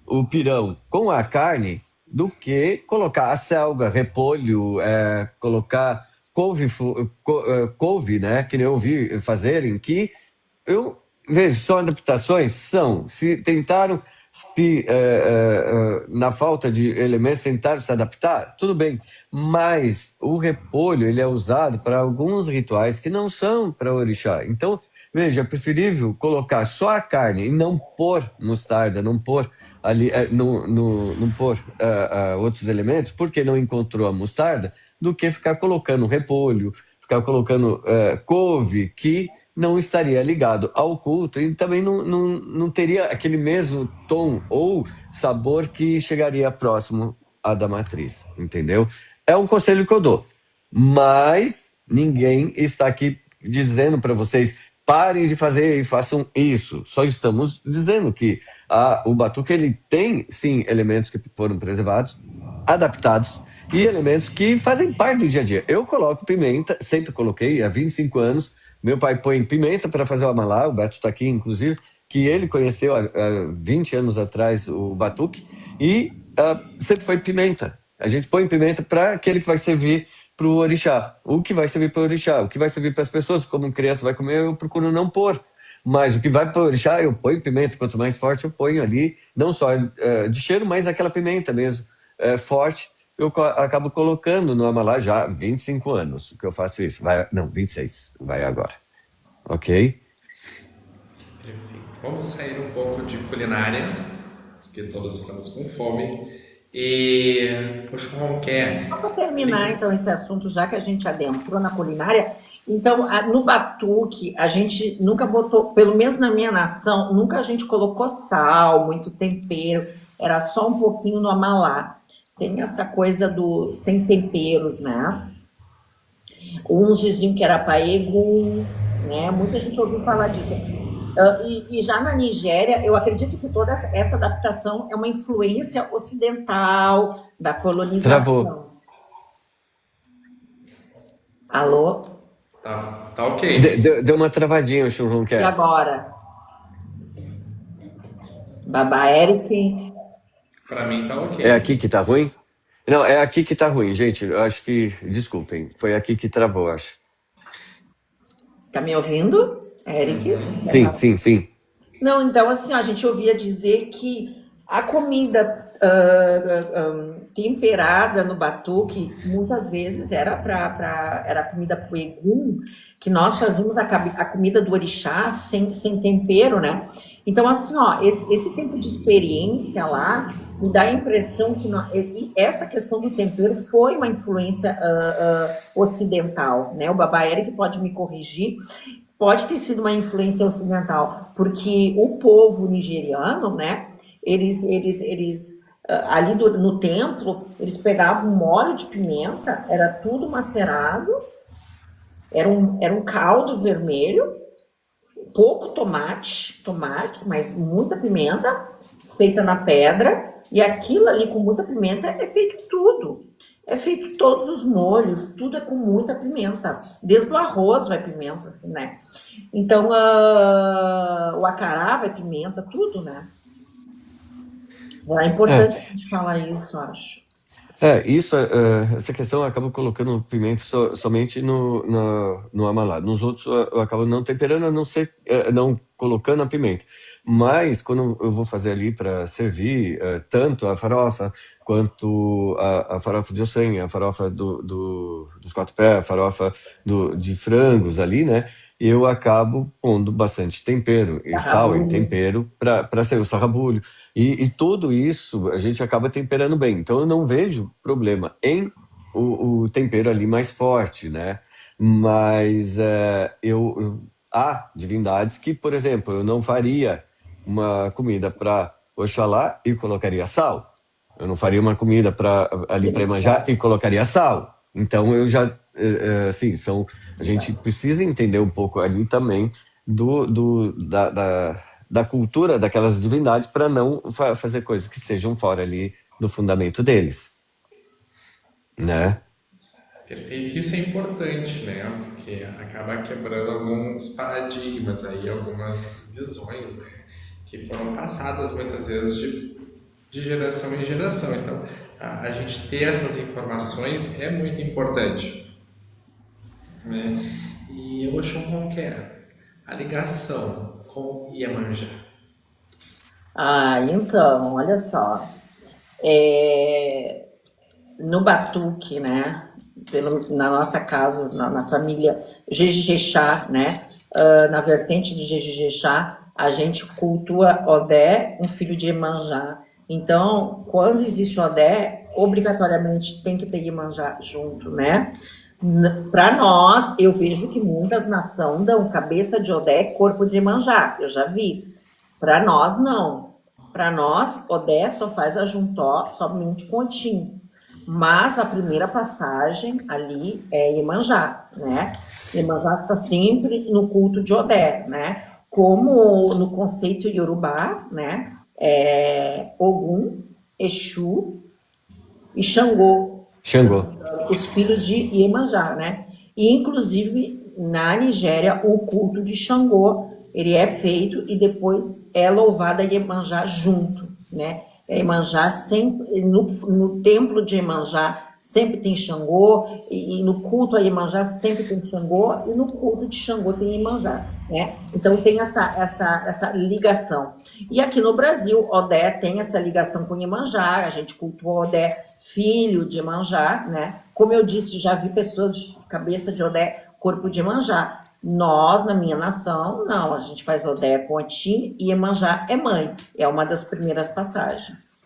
o pirão com a carne do que colocar a selga, repolho, colocar couve, né, que nem eu vi fazerem, que eu vejo, são adaptações, se tentaram, na falta de elementos tentaram se adaptar, tudo bem, mas o repolho ele é usado para alguns rituais que não são para orixá. Então, veja, é preferível colocar só a carne e não pôr mostarda, não pôr ali, não pôr outros elementos, porque não encontrou a mostarda, do que ficar colocando repolho, ficar colocando couve, que não estaria ligado ao culto e também não teria aquele mesmo tom ou sabor que chegaria próximo à da matriz, entendeu? É um conselho que eu dou, mas ninguém está aqui dizendo para vocês parem de fazer e façam isso. Só estamos dizendo que o batuque ele tem, sim, elementos que foram preservados, adaptados, e elementos que fazem parte do dia a dia. Eu coloco pimenta, sempre coloquei, há 25 anos. Meu pai põe pimenta para fazer o amalá, o Beto está aqui, inclusive, que ele conheceu há 20 anos atrás o batuque, e sempre foi pimenta. A gente põe pimenta para aquele que vai servir para o orixá. O que vai servir para o orixá, o que vai servir para as pessoas, como criança vai comer, eu procuro não pôr. Mas o que vai para o orixá, eu ponho pimenta. Quanto mais forte eu ponho ali, não só de cheiro, mas aquela pimenta mesmo, forte, eu acabo colocando no amalá já há 25 anos que eu faço isso. 26, vai agora. Ok? Perfeito. Vamos sair um pouco de culinária, porque todos estamos com fome. E o João quer. Só para terminar, então, esse assunto, já que a gente adentrou na culinária, então, no batuque, a gente nunca botou, pelo menos na minha nação, nunca a gente colocou sal, muito tempero, era só um pouquinho no amalá. Tem essa coisa do sem temperos, né? Um diziam que era paego, né? Muita gente ouviu falar disso. E já na Nigéria, eu acredito que toda essa adaptação é uma influência ocidental da Travou. colonização. Alô? Tá ok. Deu uma travadinha o Churrum E Quer. agora? Baba Eric? Pra mim tá É ok. aqui que tá ruim? Não, é aqui que tá ruim, gente. Eu acho que. Desculpem. Foi aqui que travou, acho. Tá me ouvindo, Eric? Sim, sim, sim. Não, então assim, a gente ouvia dizer que a comida temperada no batuque muitas vezes era comida pro egum, que nós fazíamos a comida do orixá sem tempero, né? Então, assim, ó, esse tempo de experiência lá me dá a impressão que e essa questão do tempero foi uma influência ocidental, né? O Baba Eric pode me corrigir, pode ter sido uma influência ocidental, porque o povo nigeriano, né, eles ali no templo, eles pegavam um molho de pimenta, era tudo macerado, era um caldo vermelho, pouco tomate, mas muita pimenta, feita na pedra, e aquilo ali com muita pimenta é feito tudo. É feito todos os molhos, tudo é com muita pimenta. Desde o arroz vai pimenta, assim, né? Então, o acará vai pimenta, tudo, né? É importante a gente falar isso, acho. Essa questão eu acabo colocando pimenta somente no amalá. Nos outros eu acabo não temperando, a não ser não colocando a pimenta. Mas quando eu vou fazer ali para servir tanto a farofa quanto a farofa de ossenha, a farofa dos quatro pés, a farofa de frangos ali, né? Eu acabo pondo bastante tempero e sal e tempero para ser o sarrabulho. E tudo isso a gente acaba temperando bem. Então eu não vejo problema em o tempero ali mais forte, né? Mas há divindades que, por exemplo, eu não faria uma comida para Oxalá e colocaria sal. Eu não faria uma comida ali para Iemanjá e colocaria sal. Então eu já, assim, a gente precisa entender um pouco ali também da cultura daquelas divindades para não fazer coisas que sejam fora ali do fundamento deles, né? Perfeito. Isso é importante, né? Porque acaba quebrando alguns paradigmas aí, algumas visões, né? Que foram passadas muitas vezes de geração em geração. Então, a gente ter essas informações é muito importante, né? E o Oxum Ronquer, a ligação com Iemanjá. Então, olha só. No batuque, né? Na nossa casa, na família Jejixá, né? Na vertente de Jejixá, a gente cultua Odé, um filho de Iemanjá. Então, quando existe Odé, obrigatoriamente tem que ter Iemanjá junto, né? Para nós, eu vejo que muitas nações dão cabeça de Odé, corpo de Iemanjá. Eu já vi. Para nós, não. Para nós, Odé só faz a Juntó somente com Otim. Mas a primeira passagem ali é Iemanjá, né? Iemanjá está sempre no culto de Odé, né? Como no conceito Yorubá, né? Ogum, Exu e Xangô. Xangô. Os filhos de Iemanjá, né? E, inclusive, na Nigéria, o culto de Xangô, ele é feito e depois é louvada Iemanjá junto, né? Iemanjá sempre, no templo de Iemanjá sempre tem Xangô, e no culto a Iemanjá sempre tem Xangô, e no culto de Xangô tem Iemanjá, né? Então tem essa ligação. E aqui no Brasil, Odé tem essa ligação com Iemanjá, a gente cultua Odé, filho de Iemanjá, né? Como eu disse, já vi pessoas de cabeça de Odé, corpo de Iemanjá. Nós, na minha nação, não, a gente faz Odé com Otim e Iemanjá é mãe. É uma das primeiras passagens.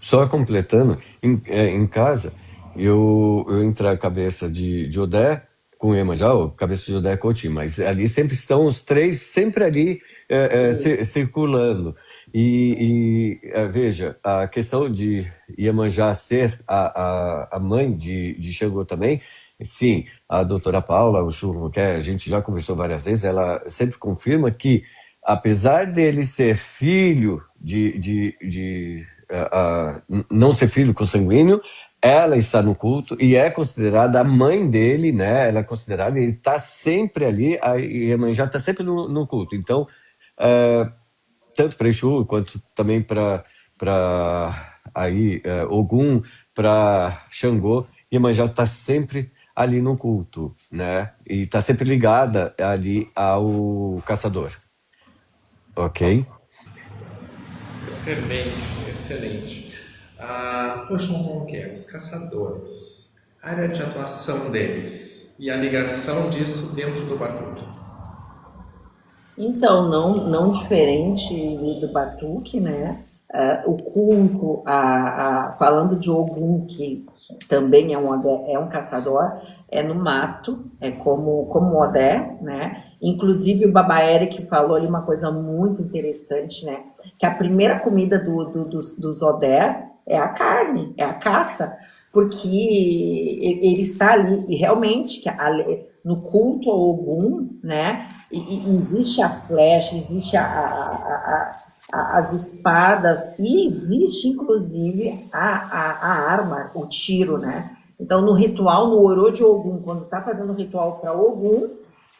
Só completando, em casa, eu entro a cabeça de Odé com Iemanjá, ou cabeça de Odé com Otim, mas ali sempre estão os três, sempre ali circulando. Veja, a questão de Iemanjá ser a mãe de Xangô também, sim, a doutora Paula, o Churro, que a gente já conversou várias vezes, ela sempre confirma que, apesar dele ser filho não ser filho consanguíneo, ela está no culto e é considerada a mãe dele, né? Ela é considerada, ele está sempre ali, a Iemanjá está sempre no culto. Então, é, tanto para Exu quanto também para aí Ogum, para Xangô, Iemanjá está sempre ali no culto, né? E está sempre ligada ali ao caçador, ok? Excelente, excelente. Poxa, o que é? Os caçadores. A área de atuação deles e a ligação disso dentro do Batuque. Então, não diferente do Batuque, né? O culto, falando de Ogum, que também é um caçador, é no mato, é como Odé, né? Inclusive o Baba Eric falou ali uma coisa muito interessante, né? Que a primeira comida dos Odés é a carne, é a caça, porque ele está ali, e realmente, no culto ao Ogum, né? E existe a flecha, existe as espadas e existe inclusive a arma, o tiro, né? Então no ritual, no Orô de Ogum, quando está fazendo o ritual para Ogum,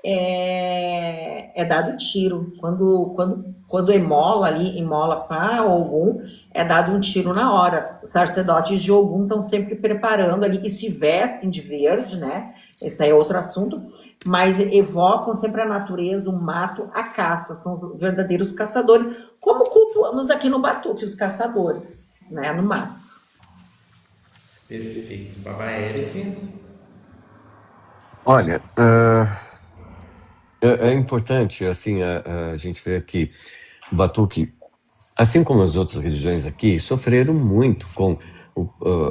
é dado tiro. Quando imola para Ogum, é dado um tiro na hora. Os sacerdotes de Ogum estão sempre preparando ali e se vestem de verde, né? Esse aí é outro assunto, mas evocam sempre a natureza, o mato, a caça, são os verdadeiros caçadores, como cultuamos aqui no Batuque, os caçadores, né, no mato. Perfeito. Baba Eric. Olha, é importante, assim, a gente ver aqui, o Batuque, assim como as outras religiões aqui, sofreram muito com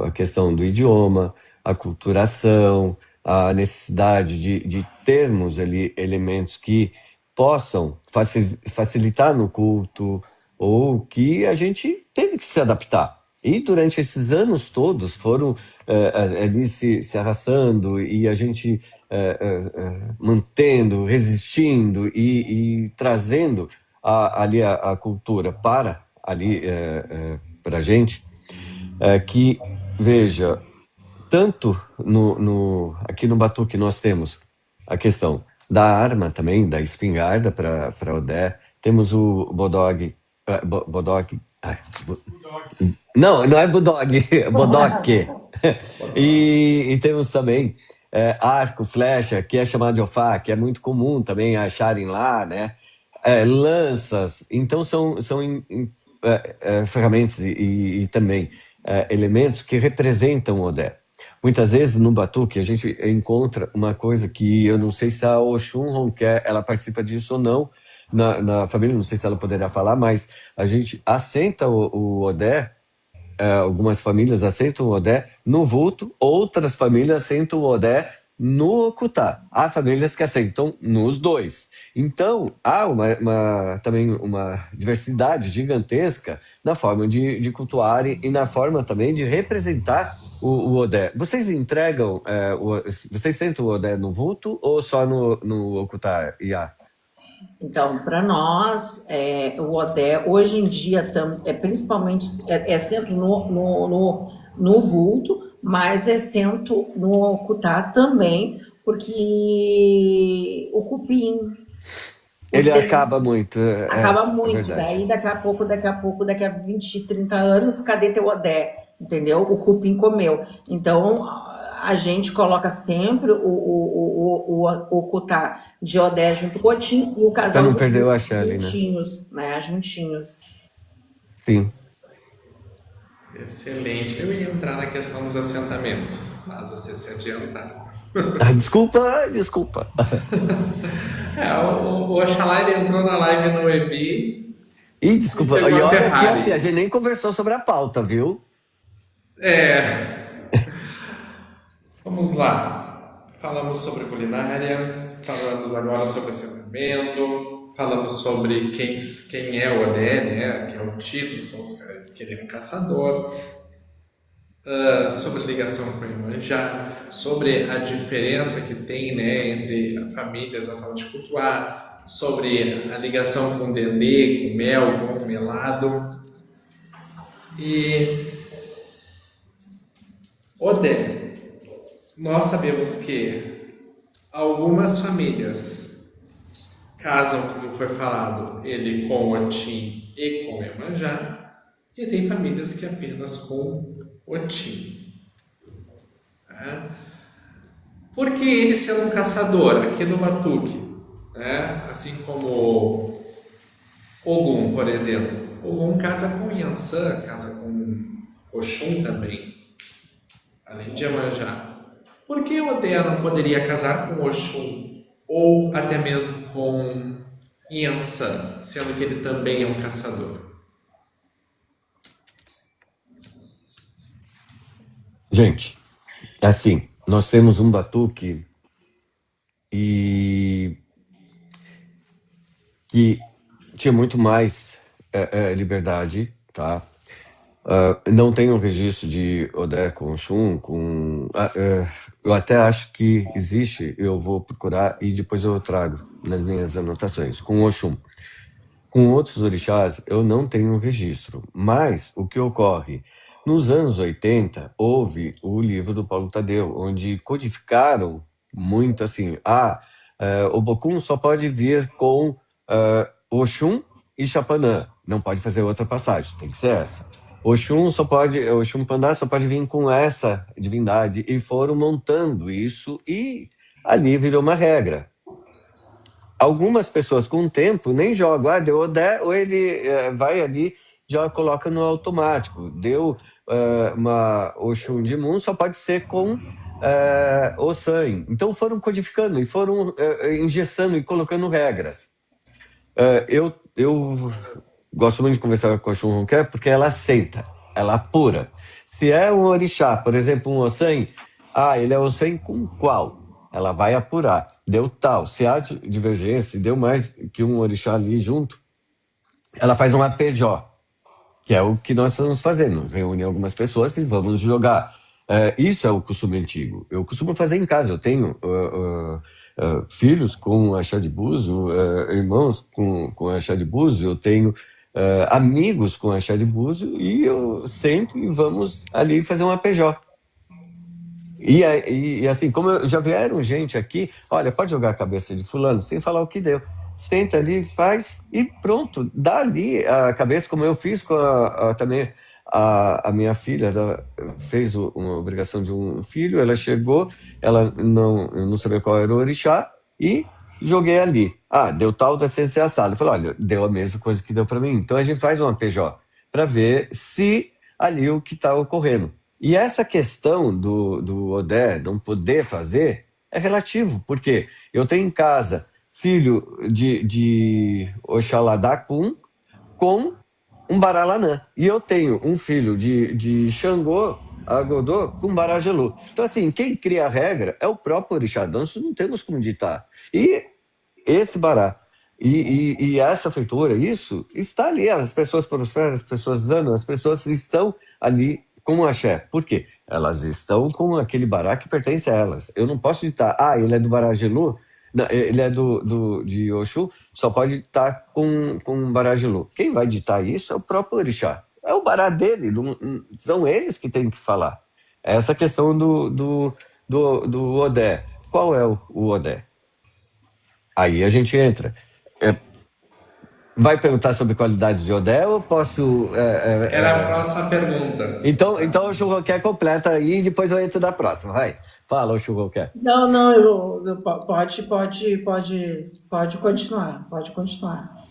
a questão do idioma, a culturação, a necessidade de termos ali elementos que possam facilitar no culto, ou que a gente teve que se adaptar. E durante esses anos todos foram ali se arrastando e a gente mantendo, resistindo e trazendo ali a cultura para ali para a gente, que, veja, tanto aqui no Batuque nós temos a questão da arma também, da espingarda para Odé, temos o Bodog, Bodog, não é Budog, é Bodoque. E temos também arco, flecha, que é chamado de ofá, que é muito comum também acharem lá, né? Lanças, então são ferramentas e também elementos que representam o Odé. Muitas vezes no Batuque a gente encontra uma coisa que eu não sei se a Oxum quer, ela participa disso ou não, na família, não sei se ela poderá falar, mas a gente assenta o Odé, algumas famílias assentam o Odé no vulto, outras famílias assentam o Odé no Okutá. Há famílias que assentam nos dois. Então, há também uma diversidade gigantesca na forma de cultuar e na forma também de representar o Odé. Vocês entregam, vocês sentam o Odé no vulto ou só no Okutá, Iá? Então, para nós, o Odé, hoje em dia, principalmente, centro no vulto, mas é centro no Cutá também, porque o cupim... Ele acaba muito. Acaba muito, é daí daqui a pouco, daqui a 20, 30 anos, cadê teu Odé? Entendeu? O cupim comeu. Então, a gente coloca sempre o Cutá de Odé junto com o Otim e o casal Pra não de perder o axé ali, né? juntinhos, né? Juntinhos. Sim. Excelente. Eu ia entrar na questão dos assentamentos, mas você se adiantaram. Desculpa. O Oxalá ele entrou na live no EBI. Desculpa. E olha que assim, a gente nem conversou sobre a pauta, viu? Vamos lá. Falamos sobre culinária, falamos agora sobre assentamento, falamos sobre quem é o Odé, né? Que é o título, são os caras que ele é um caçador. sobre a ligação com Iemanjá, sobre a diferença que tem, né, entre famílias a forma de cultuar, sobre a ligação com Dendê, com mel, com melado. E Odé, nós sabemos que algumas famílias casam, como foi falado, ele com Otim e com Iemanjá, e tem famílias que apenas com Otim. Né? Por que ele sendo um caçador aqui no Batuque? Né? Assim como Ogum, por exemplo. Ogum casa com Yansan, casa com Oxum também, além de Iemanjá. Por que Odé não poderia casar com Oxum ou até mesmo com Yansan, sendo que ele também é um caçador? Gente, assim, nós temos um batuque e que tinha muito mais liberdade, tá? Não tem um registro de Odé com Oxum, eu até acho que existe, eu vou procurar e depois eu trago nas minhas anotações, com Oxum. Com outros orixás, eu não tenho registro, mas o que ocorre? Nos anos 80, houve o livro do Paulo Tadeu, onde codificaram muito assim, o Bokun só pode vir com Oxum e Chapanã, não pode fazer outra passagem, tem que ser essa. Oxum Pandá só pode vir com essa divindade, e foram montando isso, e ali virou uma regra. Algumas pessoas com o tempo nem jogam, deu Odé, ou ele vai ali, já coloca no automático. Deu uma Oxum de Mun, só pode ser com Ossan. Então foram codificando e foram engessando e colocando regras. Eu gosto muito de conversar com a Oxum Ronquer porque ela aceita, ela apura. Se é um orixá, por exemplo, um Ossan, ele é Ossan com qual? Ela vai apurar. Deu tal. Se há divergência, deu mais que um orixá ali junto, ela faz um APJ, que é o que nós estamos fazendo. Reúne algumas pessoas e vamos jogar. Isso é o costume antigo. Eu costumo fazer em casa. Eu tenho filhos com axé de búzio, irmãos com axé de búzio, eu tenho amigos com axé de búzio, e eu sempre vamos ali fazer um APJ. E assim, como já vieram gente aqui, olha, pode jogar a cabeça de fulano, sem falar o que deu. Senta ali, faz e pronto. Dá ali a cabeça, como eu fiz com também a minha filha. Ela fez uma obrigação de um filho, ela chegou, eu não sabia qual era o orixá, e joguei ali. Deu tal da ciência assada. Eu falei, olha, deu a mesma coisa que deu para mim. Então a gente faz uma PJ para ver se ali o que está ocorrendo. E essa questão do Odé não poder fazer é relativo, porque eu tenho em casa filho de Oxalá com um Baralanã, e eu tenho um filho de Xangô, Agodô, com Barajelu. Então, assim, quem cria a regra é o próprio orixá, nós não temos como ditar. E esse Bará e essa feitura, isso está ali, as pessoas prosperam, as pessoas andam, as pessoas estão ali com o axé. Por quê? Elas estão com aquele bará que pertence a elas. Eu não posso ditar, ele é do Barajelu, não, ele é de Oxum, só pode estar com Barajelu. Quem vai ditar isso é o próprio orixá. É o bará dele, são eles que têm que falar. Essa questão do Odé. Qual é o Odé? Aí a gente entra. Vai perguntar sobre qualidade de Odé ou posso... Era a próxima pergunta. Então o Churroquer completa aí e depois eu entro na próxima. Vai, fala o Churroquer. Não, pode continuar. Pode continuar.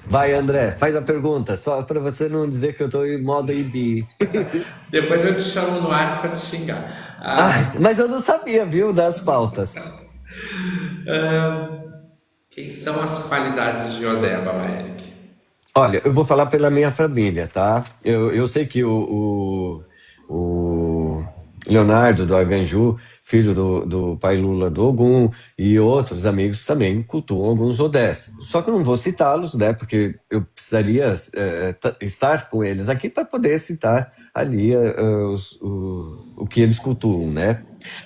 Vai, André, faz a pergunta, só para você não dizer que eu estou em modo IB. Depois eu te chamo no WhatsApp para te xingar. Mas eu não sabia, viu, das pautas. Quem são as qualidades de Odé, Baba Eric? Olha, eu vou falar pela minha família, tá? Eu sei que o Leonardo do Aganju, filho do pai Lula do Ogum, e outros amigos também cultuam alguns odés. Só que eu não vou citá-los, né? Porque eu precisaria estar com eles aqui para poder citar ali o que eles cultuam, né?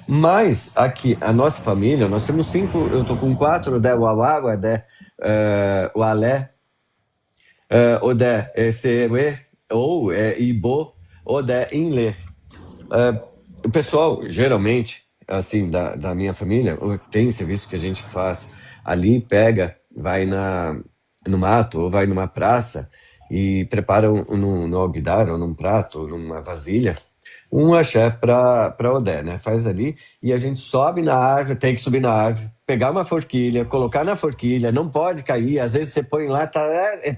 Mas aqui, a nossa família, nós temos 5, eu tô com 4 odé Uauá, odé Ualé, odé Sewe, ou Ibo, odé Inlê. O pessoal, geralmente, assim, da minha família, tem serviço que a gente faz ali, pega, vai no mato ou vai numa praça e prepara no alguidar ou num prato ou numa vasilha um axé para Odé, né? Faz ali e a gente sobe na árvore, tem que subir na árvore, pegar uma forquilha, colocar na forquilha, não pode cair, às vezes você põe lá, tá,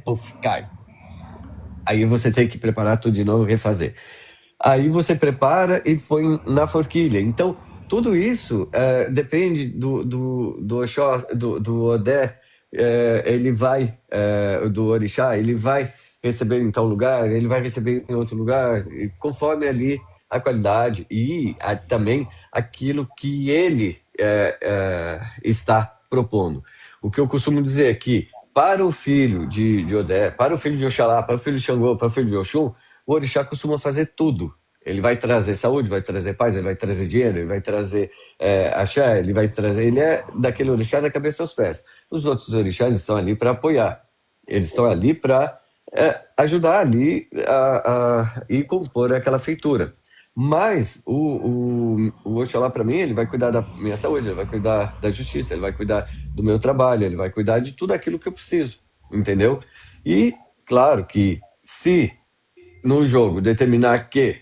puf, cai. Aí você tem que preparar tudo de novo e refazer. Aí você prepara e põe na forquilha. Então, tudo isso depende do Oxó, do Odé, ele vai, do Orixá, ele vai receber em tal lugar, ele vai receber em outro lugar, conforme ali a qualidade e também aquilo que ele está propondo. O que eu costumo dizer é que para o filho de Odé, para o filho de Oxalá, para o filho de Xangô, para o filho de Oxum, o orixá costuma fazer tudo. Ele vai trazer saúde, vai trazer paz, ele vai trazer dinheiro, ele vai trazer axé, ele vai trazer... Ele é daquele orixá da cabeça aos pés. Os outros orixás estão ali para apoiar. Eles estão ali para ajudar ali e compor aquela feitura. Mas o Oxalá, para mim, ele vai cuidar da minha saúde, ele vai cuidar da justiça, ele vai cuidar do meu trabalho, ele vai cuidar de tudo aquilo que eu preciso, entendeu? E, claro que se no jogo determinar que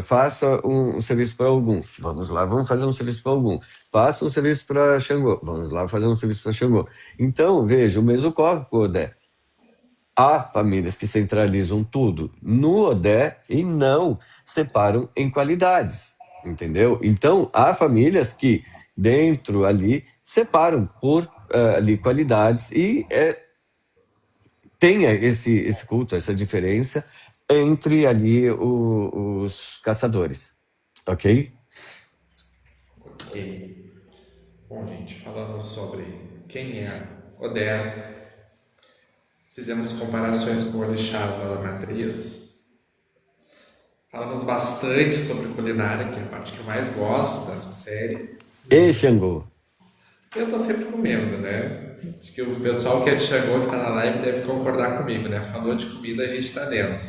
faça um serviço para algum, vamos lá, vamos fazer um serviço para algum. Faça um serviço para Xangô, vamos lá fazer um serviço para Xangô. Então, veja, o mesmo ocorre com o Odé. Há famílias que centralizam tudo no Odé e não separam em qualidades, entendeu? Então, há famílias que dentro ali separam por ali qualidades e tenha esse culto, essa diferença entre ali os caçadores, ok? Ok. Bom, gente, falando sobre quem é Odé, fizemos comparações com orixás da matriz. Falamos bastante sobre culinária, que é a parte que eu mais gosto dessa série. E Xangô? Eu tô sempre comendo, né? Acho que o pessoal que é de Xangô, que tá na live, deve concordar comigo, né? Falou de comida, a gente tá dentro.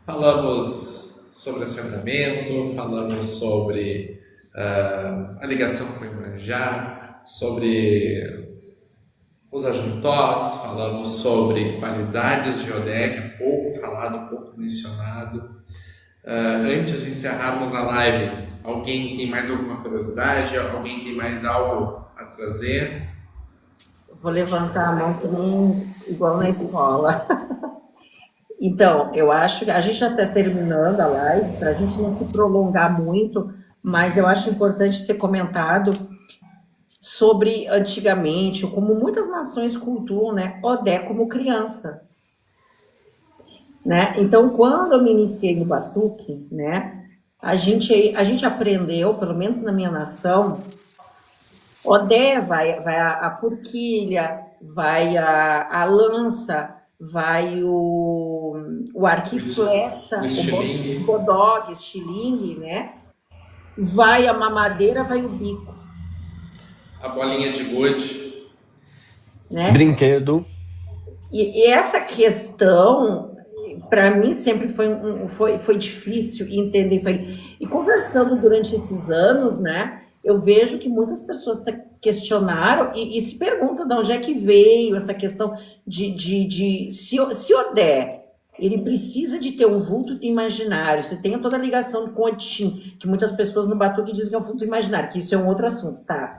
Falamos sobre assentamento, falamos sobre a ligação com o Iemanjá, sobre os ajuntós, falamos sobre qualidades de Odé, que é pouco falado, pouco mencionado. Antes de encerrarmos a live, alguém tem mais alguma curiosidade? Alguém tem mais algo a trazer? Vou levantar a mão que nem igual na escola. Então, eu acho que a gente já está terminando a live, para a gente não se prolongar muito, mas eu acho importante ser comentado sobre antigamente, como muitas nações cultuam, né, Odé como criança. Né? Então, quando eu me iniciei no batuque, né, a gente aprendeu, pelo menos na minha nação, Odé vai a forquilha, vai a lança, vai o arco e flecha, o bodog, estilingue, né? Vai a mamadeira, vai o bico. A bolinha de gude. Né? Brinquedo. E essa questão, para mim, sempre foi difícil entender isso aí. E conversando durante esses anos, né? Eu vejo que muitas pessoas questionaram e se perguntam de onde é que veio essa questão se Odé, ele precisa de ter um vulto imaginário, você tem toda a ligação com o Odin, que muitas pessoas no batuque dizem que é um vulto imaginário, que isso é um outro assunto, tá?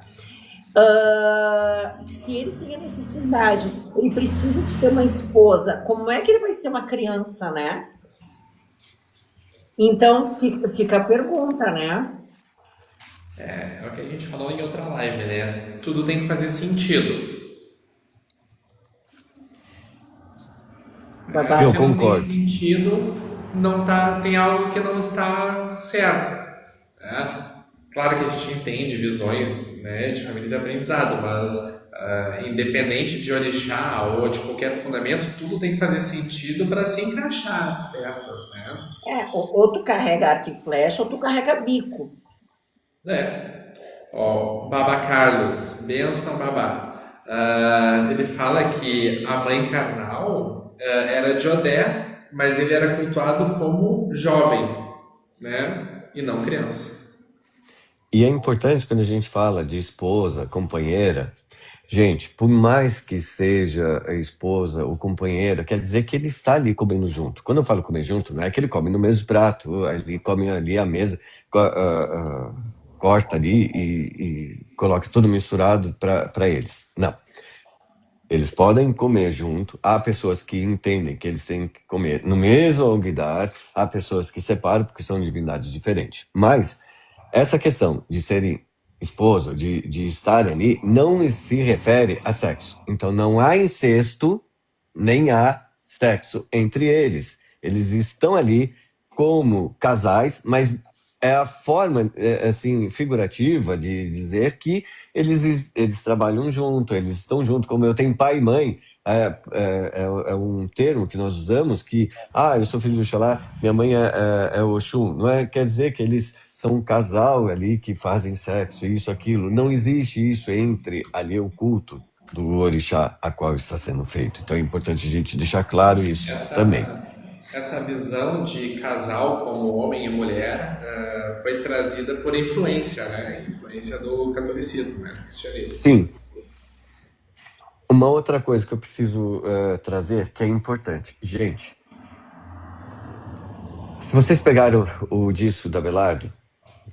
Se ele tem a necessidade, ele precisa de ter uma esposa, como é que ele vai ser uma criança, né? Então, fica a pergunta, né? É o que a gente falou em outra live, né? Tudo tem que fazer sentido. Eu concordo. Se não tem sentido, não tá, tem algo que não está certo, né? Claro que a gente entende visões, né, de famílias de aprendizado, mas independente de orixá ou de qualquer fundamento, tudo tem que fazer sentido para se encaixar as peças, né? Ou tu carrega arco e flecha, ou tu carrega bico. É. Ó, Baba Carlos, benção Babá. Ele fala que a mãe carnal era de Odé, mas ele era cultuado como jovem, né? E não criança. E é importante quando a gente fala de esposa, companheira, gente, por mais que seja a esposa ou companheira, quer dizer que ele está ali comendo junto. Quando eu falo comer junto, não é que ele come no mesmo prato, ele come ali à mesa, corta ali e coloca tudo misturado para eles. Não. Eles podem comer junto, há pessoas que entendem que eles têm que comer no mesmo lugar, há pessoas que separam porque são divindades diferentes. Mas essa questão de serem esposo, de estarem ali, não se refere a sexo. Então não há incesto, nem há sexo entre eles. Eles estão ali como casais, mas é a forma assim figurativa de dizer que eles trabalham junto, eles estão junto, como eu tenho pai e mãe, é um termo que nós usamos que, eu sou filho de Oxalá, minha mãe é Oxum, não é, quer dizer que eles são um casal ali que fazem sexo, isso, aquilo, não existe isso entre ali o culto do orixá a qual está sendo feito, então é importante a gente deixar claro isso também. Essa visão de casal como homem e mulher foi trazida por influência, né? Influência do catolicismo, né? Do cristianismo. Sim. Uma outra coisa que eu preciso trazer, que é importante. Gente, se vocês pegaram o disco da Abelardo,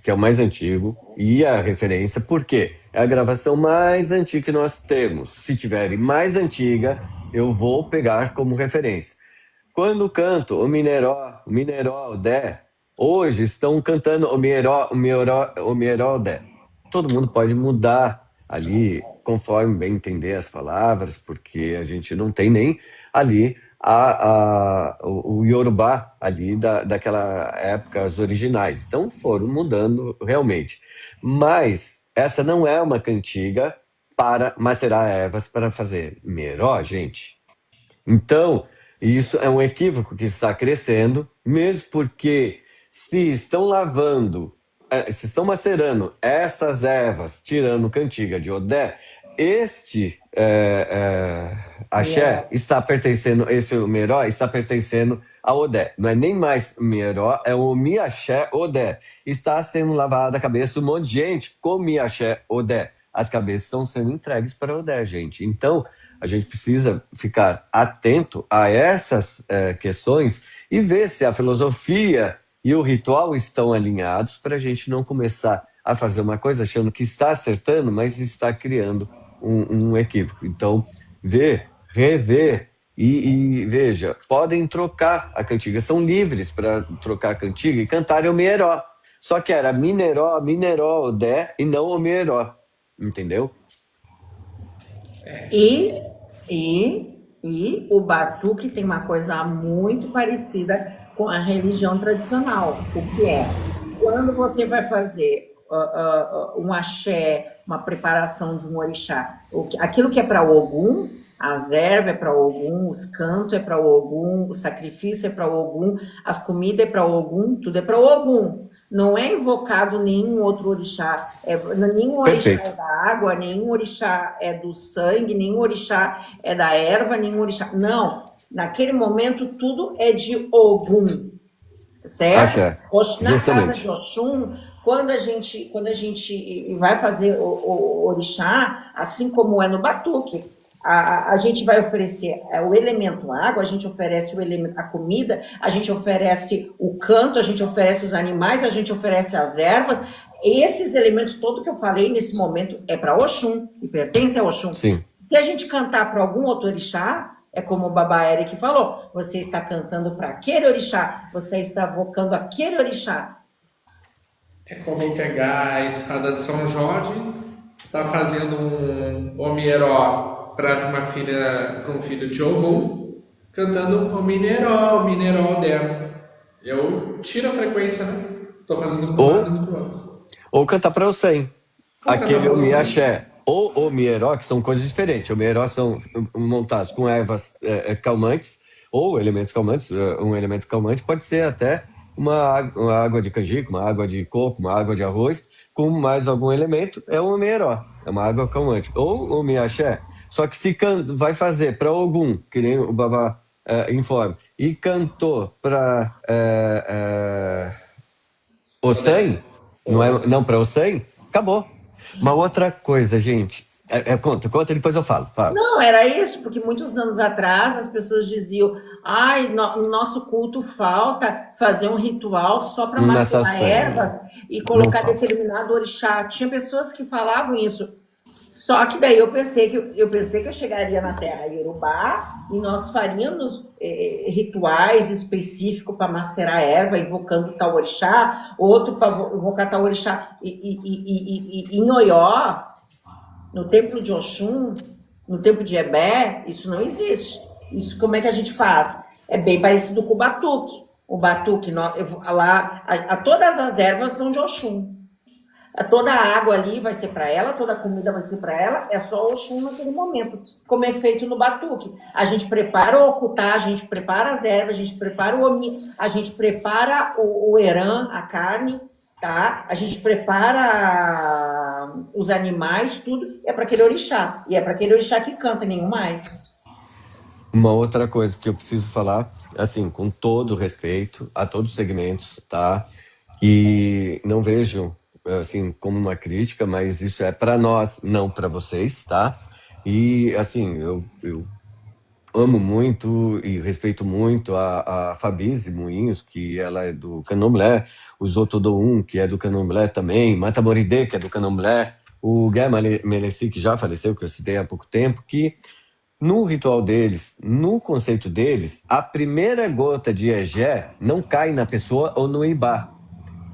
que é o mais antigo, e a referência, por quê? É a gravação mais antiga que nós temos. Se tiver mais antiga, eu vou pegar como referência. Quando canto o Mineró Odé, hoje estão cantando o Mineró Odé. Todo mundo pode mudar ali, conforme bem entender as palavras, porque a gente não tem nem ali o Yorubá ali daquela época, as originais. Então foram mudando realmente. Mas essa não é uma cantiga para macerar ervas para fazer meró, gente. Então, isso é um equívoco que está crescendo, mesmo porque se estão lavando, se estão macerando essas ervas, tirando cantiga de Odé, este axé está pertencendo, esse Meró está pertencendo a Odé. Não é nem mais Meró, é o Miaxé Odé. Está sendo lavada a cabeça de um monte de gente com Miaxé Odé. As cabeças estão sendo entregues para Odé, gente. Então, a gente precisa ficar atento a essas questões e ver se a filosofia e o ritual estão alinhados para a gente não começar a fazer uma coisa achando que está acertando, mas está criando um equívoco. Então, rever e veja, podem trocar a cantiga, são livres para trocar a cantiga e cantarem o Mieró. Só que era Mineró, Odé e não o Mieró, entendeu? E o batuque tem uma coisa muito parecida com a religião tradicional. O que é? Quando você vai fazer um axé, uma preparação de um orixá, aquilo que é para Ogum, as ervas é para Ogum, os cantos é para Ogum, o sacrifício é para Ogum, as comidas é para Ogum, tudo é para Ogum. Não é invocado nenhum outro orixá. Nenhum orixá é da água, nenhum orixá é do sangue, nenhum orixá é da erva, nenhum orixá... Não. Naquele momento, tudo é de Ogum. Certo? Na casa de Oxum, quando a gente vai fazer o orixá, assim como é no batuque, a gente vai oferecer o elemento água, a gente oferece o elemento, a comida, a gente oferece o canto, a gente oferece os animais, a gente oferece as ervas. Esses elementos todos que eu falei nesse momento é para Oxum e pertence a Oxum. Sim. Se a gente cantar para algum outro orixá, é como o Baba Eric falou, você está cantando para aquele orixá, você está vocando aquele orixá. É como pegar a espada de São Jorge, está fazendo um Omieró para um filho de Ogum, cantando o Mineró dela. Eu tiro a frequência, né? Tô fazendo para um lado Ou, e pro outro. ou cantar para o 100. Ou cantar Aquele pra você. omi-axé ou omi-eró, que são coisas diferentes. Omi-eró são montados com ervas calmantes ou elementos calmantes. Um elemento calmante pode ser até uma água de canjica, uma água de coco, uma água de arroz, com mais algum elemento, é um omi-eró, é uma água calmante. Ou omi-axé, só que se vai fazer para Ogum, que nem o Babá informa, e cantou para Ossan, não para Ossan, acabou. Uma outra coisa, gente. Conta, depois eu falo. Fala. Não, era isso, porque muitos anos atrás as pessoas diziam: ai, no nosso culto falta fazer um ritual só para Nessa macerar cena. ervas e Não colocar fala. determinado orixá. Tinha pessoas que falavam isso. Só que daí eu pensei que eu chegaria na terra Iorubá e nós faríamos rituais específicos para macerar erva, invocando tal orixá, outro para invocar tal orixá. Em Oió, no templo de Oxum, no templo de Ebé, isso não existe. Isso como é que a gente faz? É bem parecido com o batuque. O batuque, todas as ervas são de Oxum. Toda a água ali vai ser para ela, toda a comida vai ser para ela, é só Oxum naquele momento, como é feito no batuque. A gente prepara o ocutá, a gente prepara as ervas, a gente prepara o omi, a gente prepara o herã, a carne, tá? A gente prepara os animais, tudo, é para aquele orixá. E é para aquele orixá que canta, nenhum mais. Uma outra coisa que eu preciso falar, assim, com todo respeito a todos os segmentos, tá? E não vejo, assim, como uma crítica, mas isso é para nós, não para vocês, tá? E, assim, eu amo muito e respeito muito a Fabize Moinhos, que ela é do Candomblé, o Zotodoum, que é do Candomblé também, Mata Moridê, que é do Candomblé, o Gué Melessi, que já faleceu, que eu citei há pouco tempo, que no ritual deles, no conceito deles, a primeira gota de egé não cai na pessoa ou no ibá,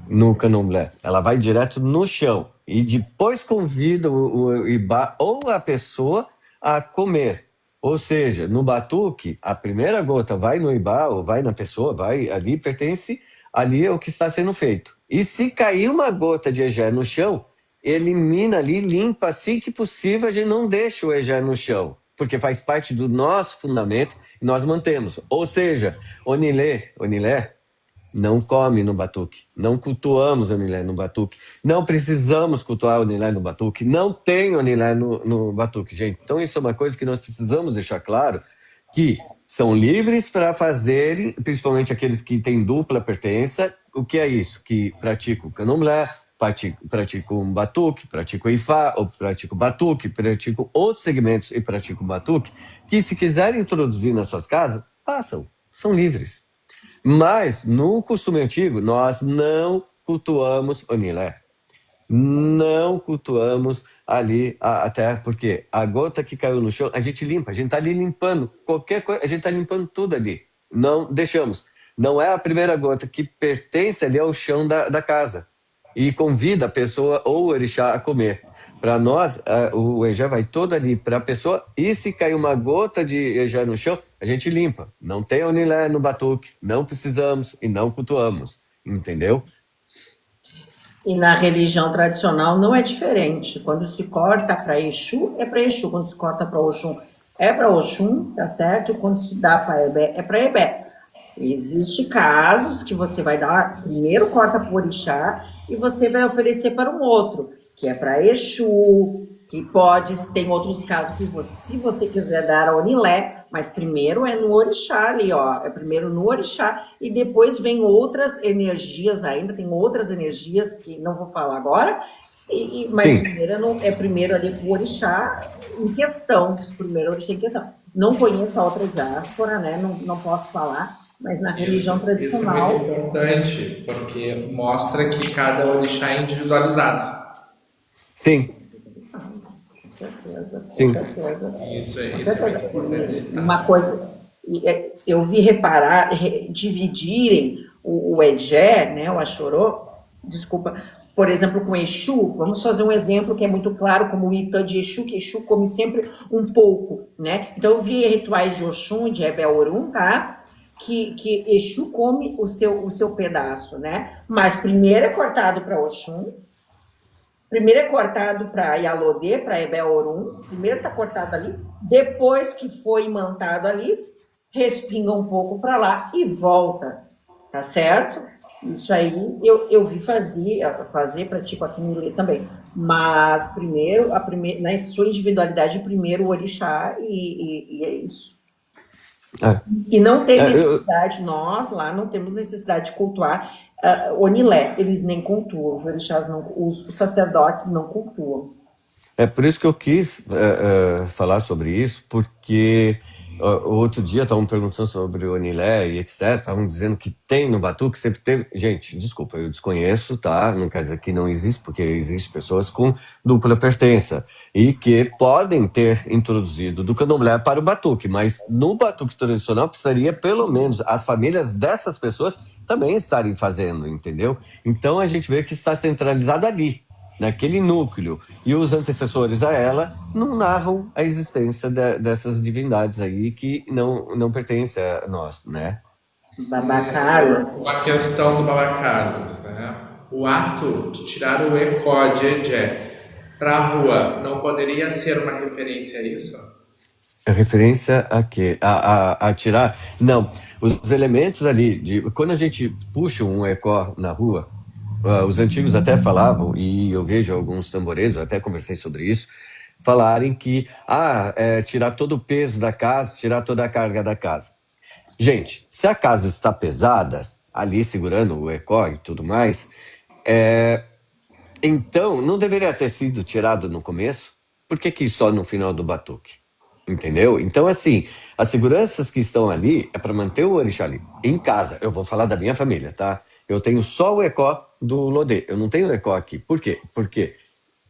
no candomblé. Ela vai direto no chão e depois convida o ibá ou a pessoa a comer. Ou seja, no batuque, a primeira gota vai no ibá ou vai na pessoa, vai ali, pertence, ali é o que está sendo feito. E se cair uma gota de egé no chão, elimina ali, limpa assim que possível, a gente não deixa o egé no chão, porque faz parte do nosso fundamento e nós mantemos. Ou seja, Onilé, não come no batuque, não cultuamos Onilé no batuque, não precisamos cultuar Onilé no batuque, não tem Onilé no batuque, gente. Então isso é uma coisa que nós precisamos deixar claro, que são livres para fazerem, principalmente aqueles que têm dupla pertença. O que é isso? Que praticam candomblé, pratico um batuque, pratico ifá, ou pratico batuque, pratico outros segmentos e pratico batuque, que se quiserem introduzir nas suas casas, façam, são livres. Mas, no costume antigo, nós não cultuamos Onilé. Não cultuamos ali, até porque a gota que caiu no chão, a gente limpa, a gente está ali limpando qualquer coisa, a gente está limpando tudo ali. Não deixamos. Não é a primeira gota que pertence ali ao chão da casa. E convida a pessoa ou o orixá a comer. Para nós, o egé vai todo ali para a pessoa, e se cair uma gota de egé no chão, a gente limpa. Não tem Onilé no batuque, não precisamos e não cultuamos, entendeu? E na religião tradicional não é diferente. Quando se corta para Exu, é para Exu. Quando se corta para Oxum, é para Oxum, tá certo? E quando se dá para Ebé, é para Ebé. Existem casos que você vai dar, primeiro corta para o orixá e você vai oferecer para um outro, que é para Exu, que pode, tem outros casos que você, se você quiser dar a Onilé, mas primeiro é no orixá ali, ó, é primeiro no orixá e depois vem outras energias ainda, tem outras energias que não vou falar agora, mas Sim. primeiro ali o orixá em questão, primeiro orixá em questão. Não conheço a outra diáspora, né, não posso falar, mas na religião tradicional... Isso é muito importante, porque mostra que cada orixá é individualizado. Sim. Com certeza. Isso é muito importante citar. Uma coisa, eu vi reparar, dividirem o Egé, né, o Axorô, desculpa, por exemplo, com Exu, vamos fazer um exemplo que é muito claro, como o Itã de Exu, que Exu come sempre um pouco, né? Então eu vi rituais de Oxum, de Ebé Orum, tá? que Exu come o seu pedaço, né? Mas primeiro é cortado para Oxum, primeiro é cortado para Yalodê, para Ebel-Orum, primeiro está cortado ali, depois que foi imantado ali, respinga um pouco para lá e volta, tá certo? Isso aí eu vi fazer pratico aqui no Ilê também. Mas primeiro, na sua individualidade, primeiro o orixá e é isso. É. E não tem necessidade, nós lá não temos necessidade de cultuar Onilé, eles nem cultuam, os orixás não, os sacerdotes não cultuam. É por isso que eu quis falar sobre isso, porque outro dia estavam perguntando sobre o Onilé e etc. Estavam dizendo que tem no Batuque, sempre teve. Gente, desculpa, eu desconheço, tá? Não quer dizer que não existe, porque existem pessoas com dupla pertença e que podem ter introduzido do candomblé para o Batuque, mas no Batuque tradicional precisaria pelo menos as famílias dessas pessoas também estarem fazendo, entendeu? Então a gente vê que está centralizado ali, naquele núcleo, e os antecessores a ela não narram a existência dessas divindades aí que não pertencem a nós, né? Baba Carlos. A questão do Baba Carlos, né? O ato de tirar o ecó de Ejé para a rua não poderia ser uma referência a isso? A referência a quê? A tirar? Não, os elementos ali, quando a gente puxa um ecó na rua, os antigos até falavam, e eu vejo alguns tamboreiros, eu até conversei sobre isso, falarem que tirar todo o peso da casa, tirar toda a carga da casa. Gente, se a casa está pesada, ali segurando o ecó e tudo mais, então não deveria ter sido tirado no começo. Por que só no final do batuque? Entendeu? Então, assim, as seguranças que estão ali é para manter o orixá ali. Em casa, eu vou falar da minha família, tá? Eu tenho só o ecó do Lodê, eu não tenho o ecó aqui. Por quê? Porque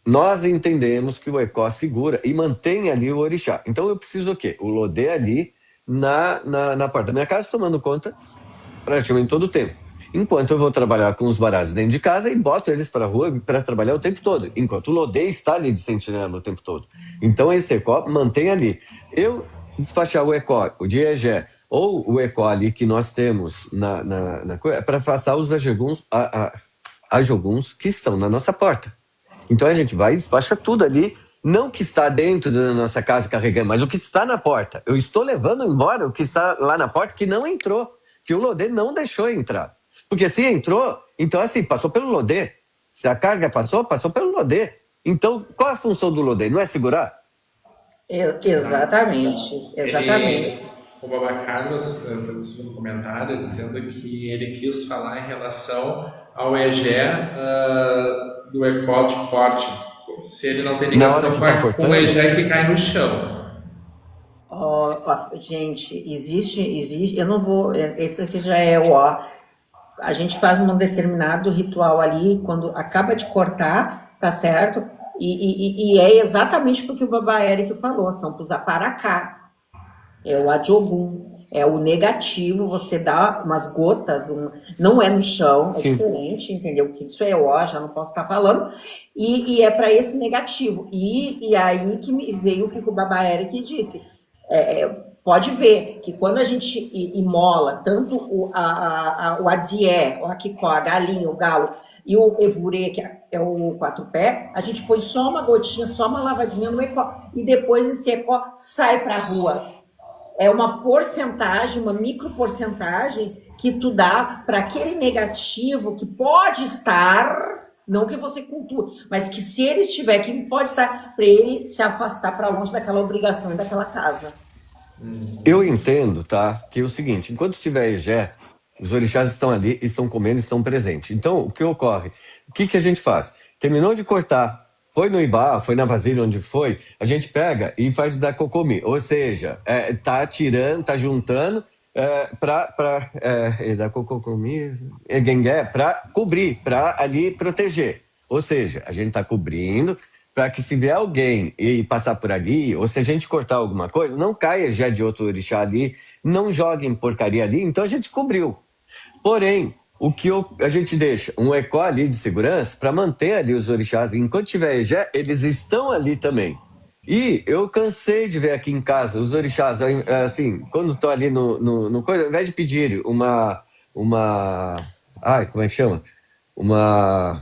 nós entendemos que o ecó segura e mantém ali o orixá. Então eu preciso o quê? O Lodê ali na porta da minha casa, tomando conta praticamente todo o tempo. Enquanto eu vou trabalhar com os baralhos dentro de casa e boto eles para a rua para trabalhar o tempo todo. Enquanto o Lodê está ali de sentinela o tempo todo. Então esse ecó mantém ali. Eu despachar o ecó, o de Ejé, ou o ecó ali que nós temos na coisa, para afastar os ajoguns que estão na nossa porta. Então a gente vai e despacha tudo ali, não que está dentro da nossa casa carregando, mas o que está na porta. Eu estou levando embora o que está lá na porta que não entrou, que o Lodê não deixou entrar. Porque se entrou, então assim, passou pelo Lodê. Se a carga passou pelo Lodê. Então, qual é a função do Lodê? Não é segurar? Exatamente. O Baba Carlos fez um segundo comentário dizendo que ele quis falar em relação ao Ejé do ecó de corte. Se ele não tem ligação com o Ejé que cai no chão. Gente, existe, eu não vou, esse aqui já é a gente faz um determinado ritual ali, quando acaba de cortar, tá certo? E é exatamente porque o Baba Eric falou, são para usar para cá, é o adjogum, é o negativo, você dá umas gotas, não é no chão, é diferente, entendeu? Que isso já não posso estar falando, e é para esse negativo, e aí que me veio o que o Baba Eric disse, pode ver que quando a gente imola tanto o adié, o akikó, a galinha, o galo e o evurê, que é o quatro pé, a gente põe só uma gotinha, só uma lavadinha no ecó e depois esse ecó sai para a rua. É uma porcentagem, uma micro porcentagem que tu dá para aquele negativo que pode estar, não que você cultua, mas que se ele estiver aqui, pode estar para ele se afastar para longe daquela obrigação e daquela casa. Eu entendo, tá? Que é o seguinte, enquanto estiver Ejé, os orixás estão ali, estão comendo, estão presentes. Então, o que ocorre? O que a gente faz? Terminou de cortar, foi no Ibá, foi na vasilha, onde foi, a gente pega e faz da cocomi. Ou seja, tá tirando, tá juntando da cocomi, para cobrir, para ali proteger. Ou seja, a gente tá cobrindo para que se vier alguém e passar por ali, ou se a gente cortar alguma coisa, não caia já de outro orixá ali, não joguem porcaria ali, então a gente cobriu. Porém, o que a gente deixa? Um ecó ali de segurança para manter ali os orixás. Enquanto tiver Ejé, eles estão ali também. E eu cansei de ver aqui em casa os orixás, assim, quando estou ali no coisa, ao invés de pedir uma, ai, como é que chama? Uma,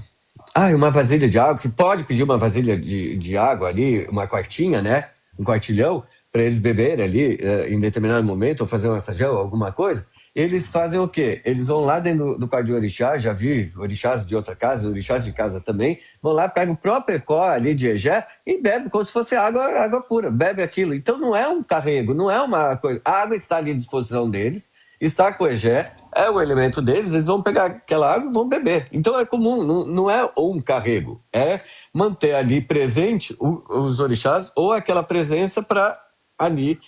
uma vasilha de água, que pode pedir uma vasilha de água ali, uma quartinha, né? Um quartilhão, para eles beberem ali em determinado momento, ou fazer uma sajão, alguma coisa. Eles fazem o quê? Eles vão lá dentro do quarto de orixá, já vi orixás de outra casa, orixás de casa também, vão lá, pegam o próprio ecó ali de egé e bebem como se fosse água pura, bebe aquilo. Então não é um carrego, não é uma coisa. A água está ali à disposição deles, está com o egé, é o elemento deles, eles vão pegar aquela água e vão beber. Então é comum, não é um carrego, é manter ali presente os orixás ou aquela presença para ali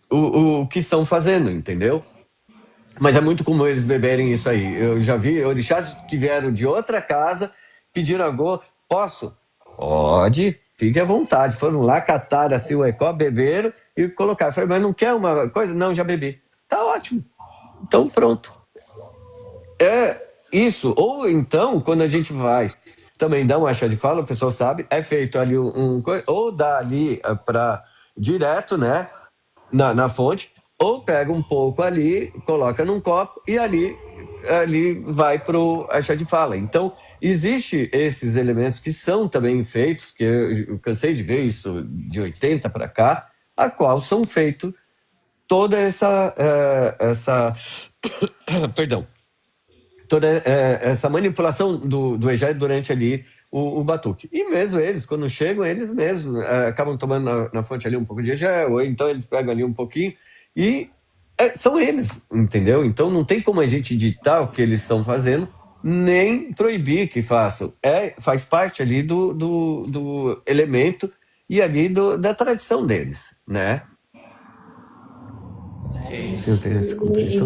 o que estão fazendo, entendeu? Mas é muito comum eles beberem isso aí. Eu já vi orixás que vieram de outra casa, pediram agô. Posso? Pode, fique à vontade. Foram lá, cataram assim o ecó, beberam e colocaram. Eu falei, mas não quer uma coisa? Não, já bebi. Tá ótimo. Então pronto. É isso. Ou então, quando a gente vai também dar um axé de fala, o pessoal sabe, é feito ali ou dá ali para direto, né? Na fonte, ou pega um pouco ali, coloca num copo e ali vai pro axé de fala. Então, existe esses elementos que são também feitos, que eu cansei de ver isso de 80 para cá, a qual são feitos toda essa perdão, toda essa manipulação do egé durante ali o batuque. E mesmo eles, quando chegam, eles mesmos acabam tomando na fonte ali um pouco de egé, ou então eles pegam ali um pouquinho e são eles, entendeu? Então não tem como a gente ditar o que eles estão fazendo, nem proibir que façam. Faz parte ali do elemento e ali da tradição deles, né? E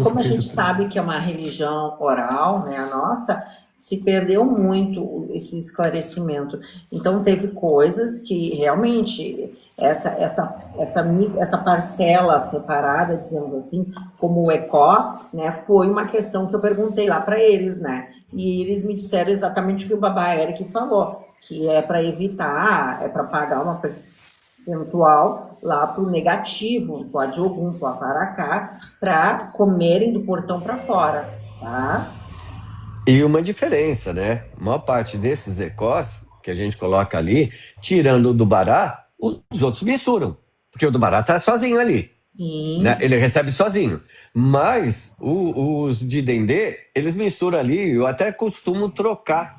como a gente sabe que é uma religião oral, né, a nossa, se perdeu muito esse esclarecimento. Então teve coisas que realmente essa parcela separada, dizemos assim, como o ecó, né, foi uma questão que eu perguntei lá para eles, né? E eles me disseram exatamente o que o Babá Eric falou, que é para evitar, é para pagar uma percentual lá para o negativo, para o Adjogum, para o Aparacá, para comerem do portão para fora, tá? E uma diferença, né? A maior parte desses ecós que a gente coloca ali, tirando o do Bará, os outros misturam. Porque o do Bará tá sozinho ali. Sim. Né? Ele recebe sozinho. Mas os de Dendê, eles misturam ali. Eu até costumo trocar.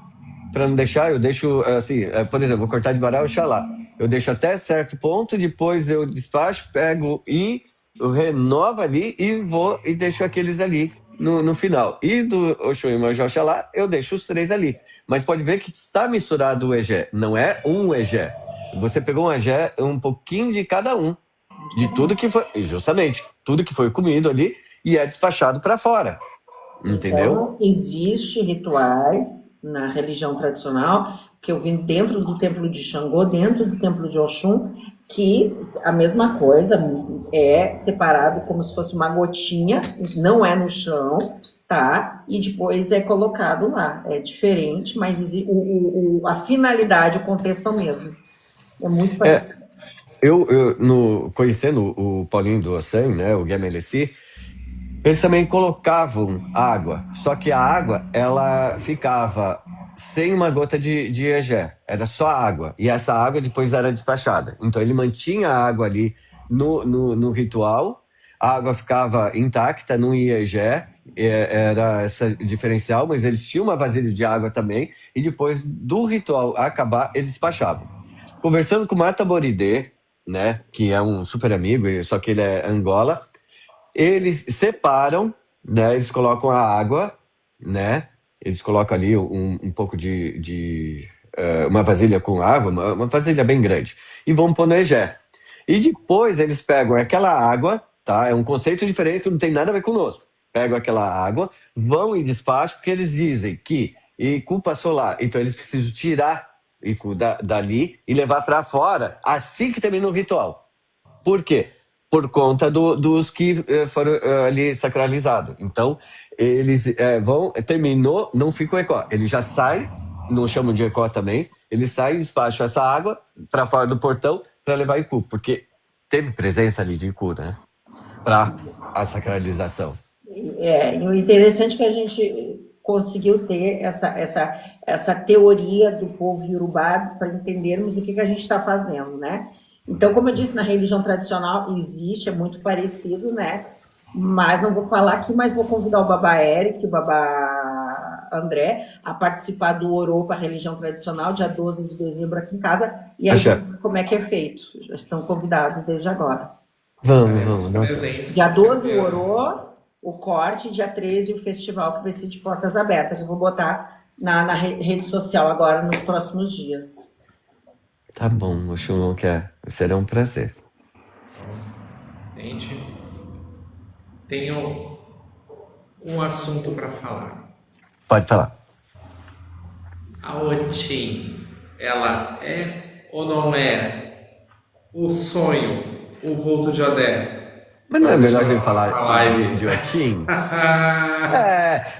Para não deixar, eu deixo assim, por exemplo, vou cortar de Bará ou Xalá. Eu deixo até certo ponto, depois eu despacho, pego e eu renovo ali e deixo aqueles ali no final. E do Oxum e Major Xalá, eu deixo os 3 ali. Mas pode ver que está misturado o egé, não é um egé. Você pegou um egé, um pouquinho de cada um, de tudo que foi, justamente, tudo que foi comido ali e é despachado para fora. Entendeu? Então, existe rituais na religião tradicional que eu vi dentro do templo de Xangô, dentro do templo de Oxum, que a mesma coisa é separado como se fosse uma gotinha, não é no chão, tá? E depois é colocado lá. É diferente, mas a finalidade, o contexto é o mesmo. É muito parecido. Conhecendo o Paulinho do Ossan, né, o Guemeleci, eles também colocavam água, só que a água, ela ficava sem uma gota de egé, era só água, e essa água depois era despachada. Então ele mantinha a água ali no ritual, a água ficava intacta, não ia egé, era essa diferencial, mas eles tinham uma vasilha de água também, e depois do ritual acabar, eles despachavam. Conversando com o Mata Boridê, né, que é um super amigo, só que ele é Angola, eles separam, né, eles colocam a água, né, eles colocam ali um pouco de uma vasilha com água, uma vasilha bem grande, e vão pôr no egé. E depois eles pegam aquela água, tá? É um conceito diferente, não tem nada a ver conosco. Pegam aquela água, vão e despacham, porque eles dizem que e culpa solar, então eles precisam tirar dali e levar para fora assim que termina o ritual. Por quê? Por conta dos que foram ali sacralizados. Então, eles terminou, não fica o ecó. Ele já sai, não chamam de ecó também, ele sai e despacha essa água para fora do portão para levar Iku, porque teve presença ali de Iku, né? Para a sacralização. E o interessante é que a gente conseguiu ter essa teoria do povo iorubá para entendermos o que a gente está fazendo, né? Então, como eu disse, na religião tradicional existe, é muito parecido, né? Mas não vou falar aqui, mas vou convidar o Babá Eric e o Babá André a participar do Orô para a religião tradicional, dia 12 de dezembro aqui em casa, e aí como é que é feito. Já estão convidados desde agora. Vamos. Dia 12 o Orô, o corte, dia 13 o festival que vai ser de portas abertas. Eu vou botar na rede social agora nos próximos dias. Tá bom, Oxum quer. Será um prazer. Gente, tenho um assunto para falar. Pode falar. A Otim, ela é ou não é o sonho, o vulto de Odé? Mas não é melhor a gente falar de Otim?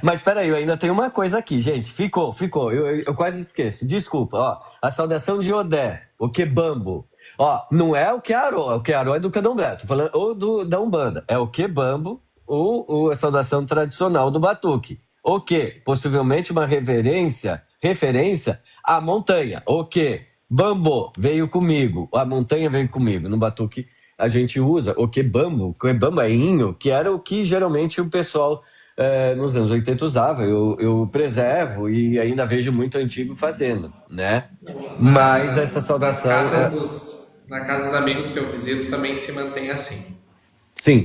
Mas peraí, eu ainda tenho uma coisa aqui, gente. Ficou. Eu quase esqueço. Desculpa, ó. A saudação de Odé, o Quebambo. Ó, não é o Quearó. O Quearó é do Candomblé. Tô falando ou da Umbanda. É o Quebambo ou a saudação tradicional do Batuque. O que? Possivelmente uma referência à montanha. O que? Bambo veio comigo. A montanha veio comigo. No Batuque a gente usa o quebambainho, que era o que geralmente o pessoal nos anos 80 usava. Eu preservo e ainda vejo muito antigo fazendo, né? Mas essa saudação... Na casa dos amigos que eu visito também se mantém assim. Sim.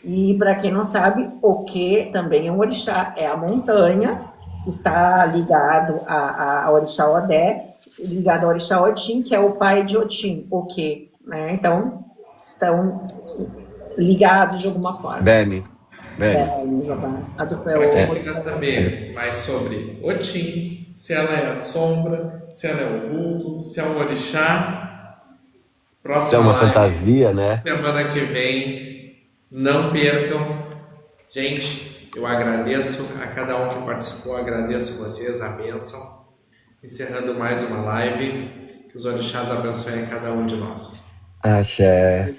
E para quem não sabe, o que também é um orixá, é a montanha, que está ligado a orixá Odé, ligado ao orixá Otim, que é o pai de Otim, o que... Né? Então, estão ligados de alguma forma. Bem. Para quem quiser saber mais sobre Otim, se ela é a sombra, se ela é o vulto, se é um orixá, se é uma fantasia, né? Semana que vem, não percam. Gente, eu agradeço a cada um que participou, agradeço vocês, a bênção. Encerrando mais uma live, que os orixás abençoem a cada um de nós. Axé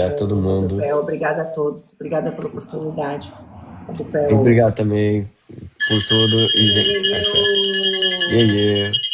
a todo mundo. Obrigada a todos. Obrigada pela oportunidade. Obrigado também por tudo. E, gente, axé.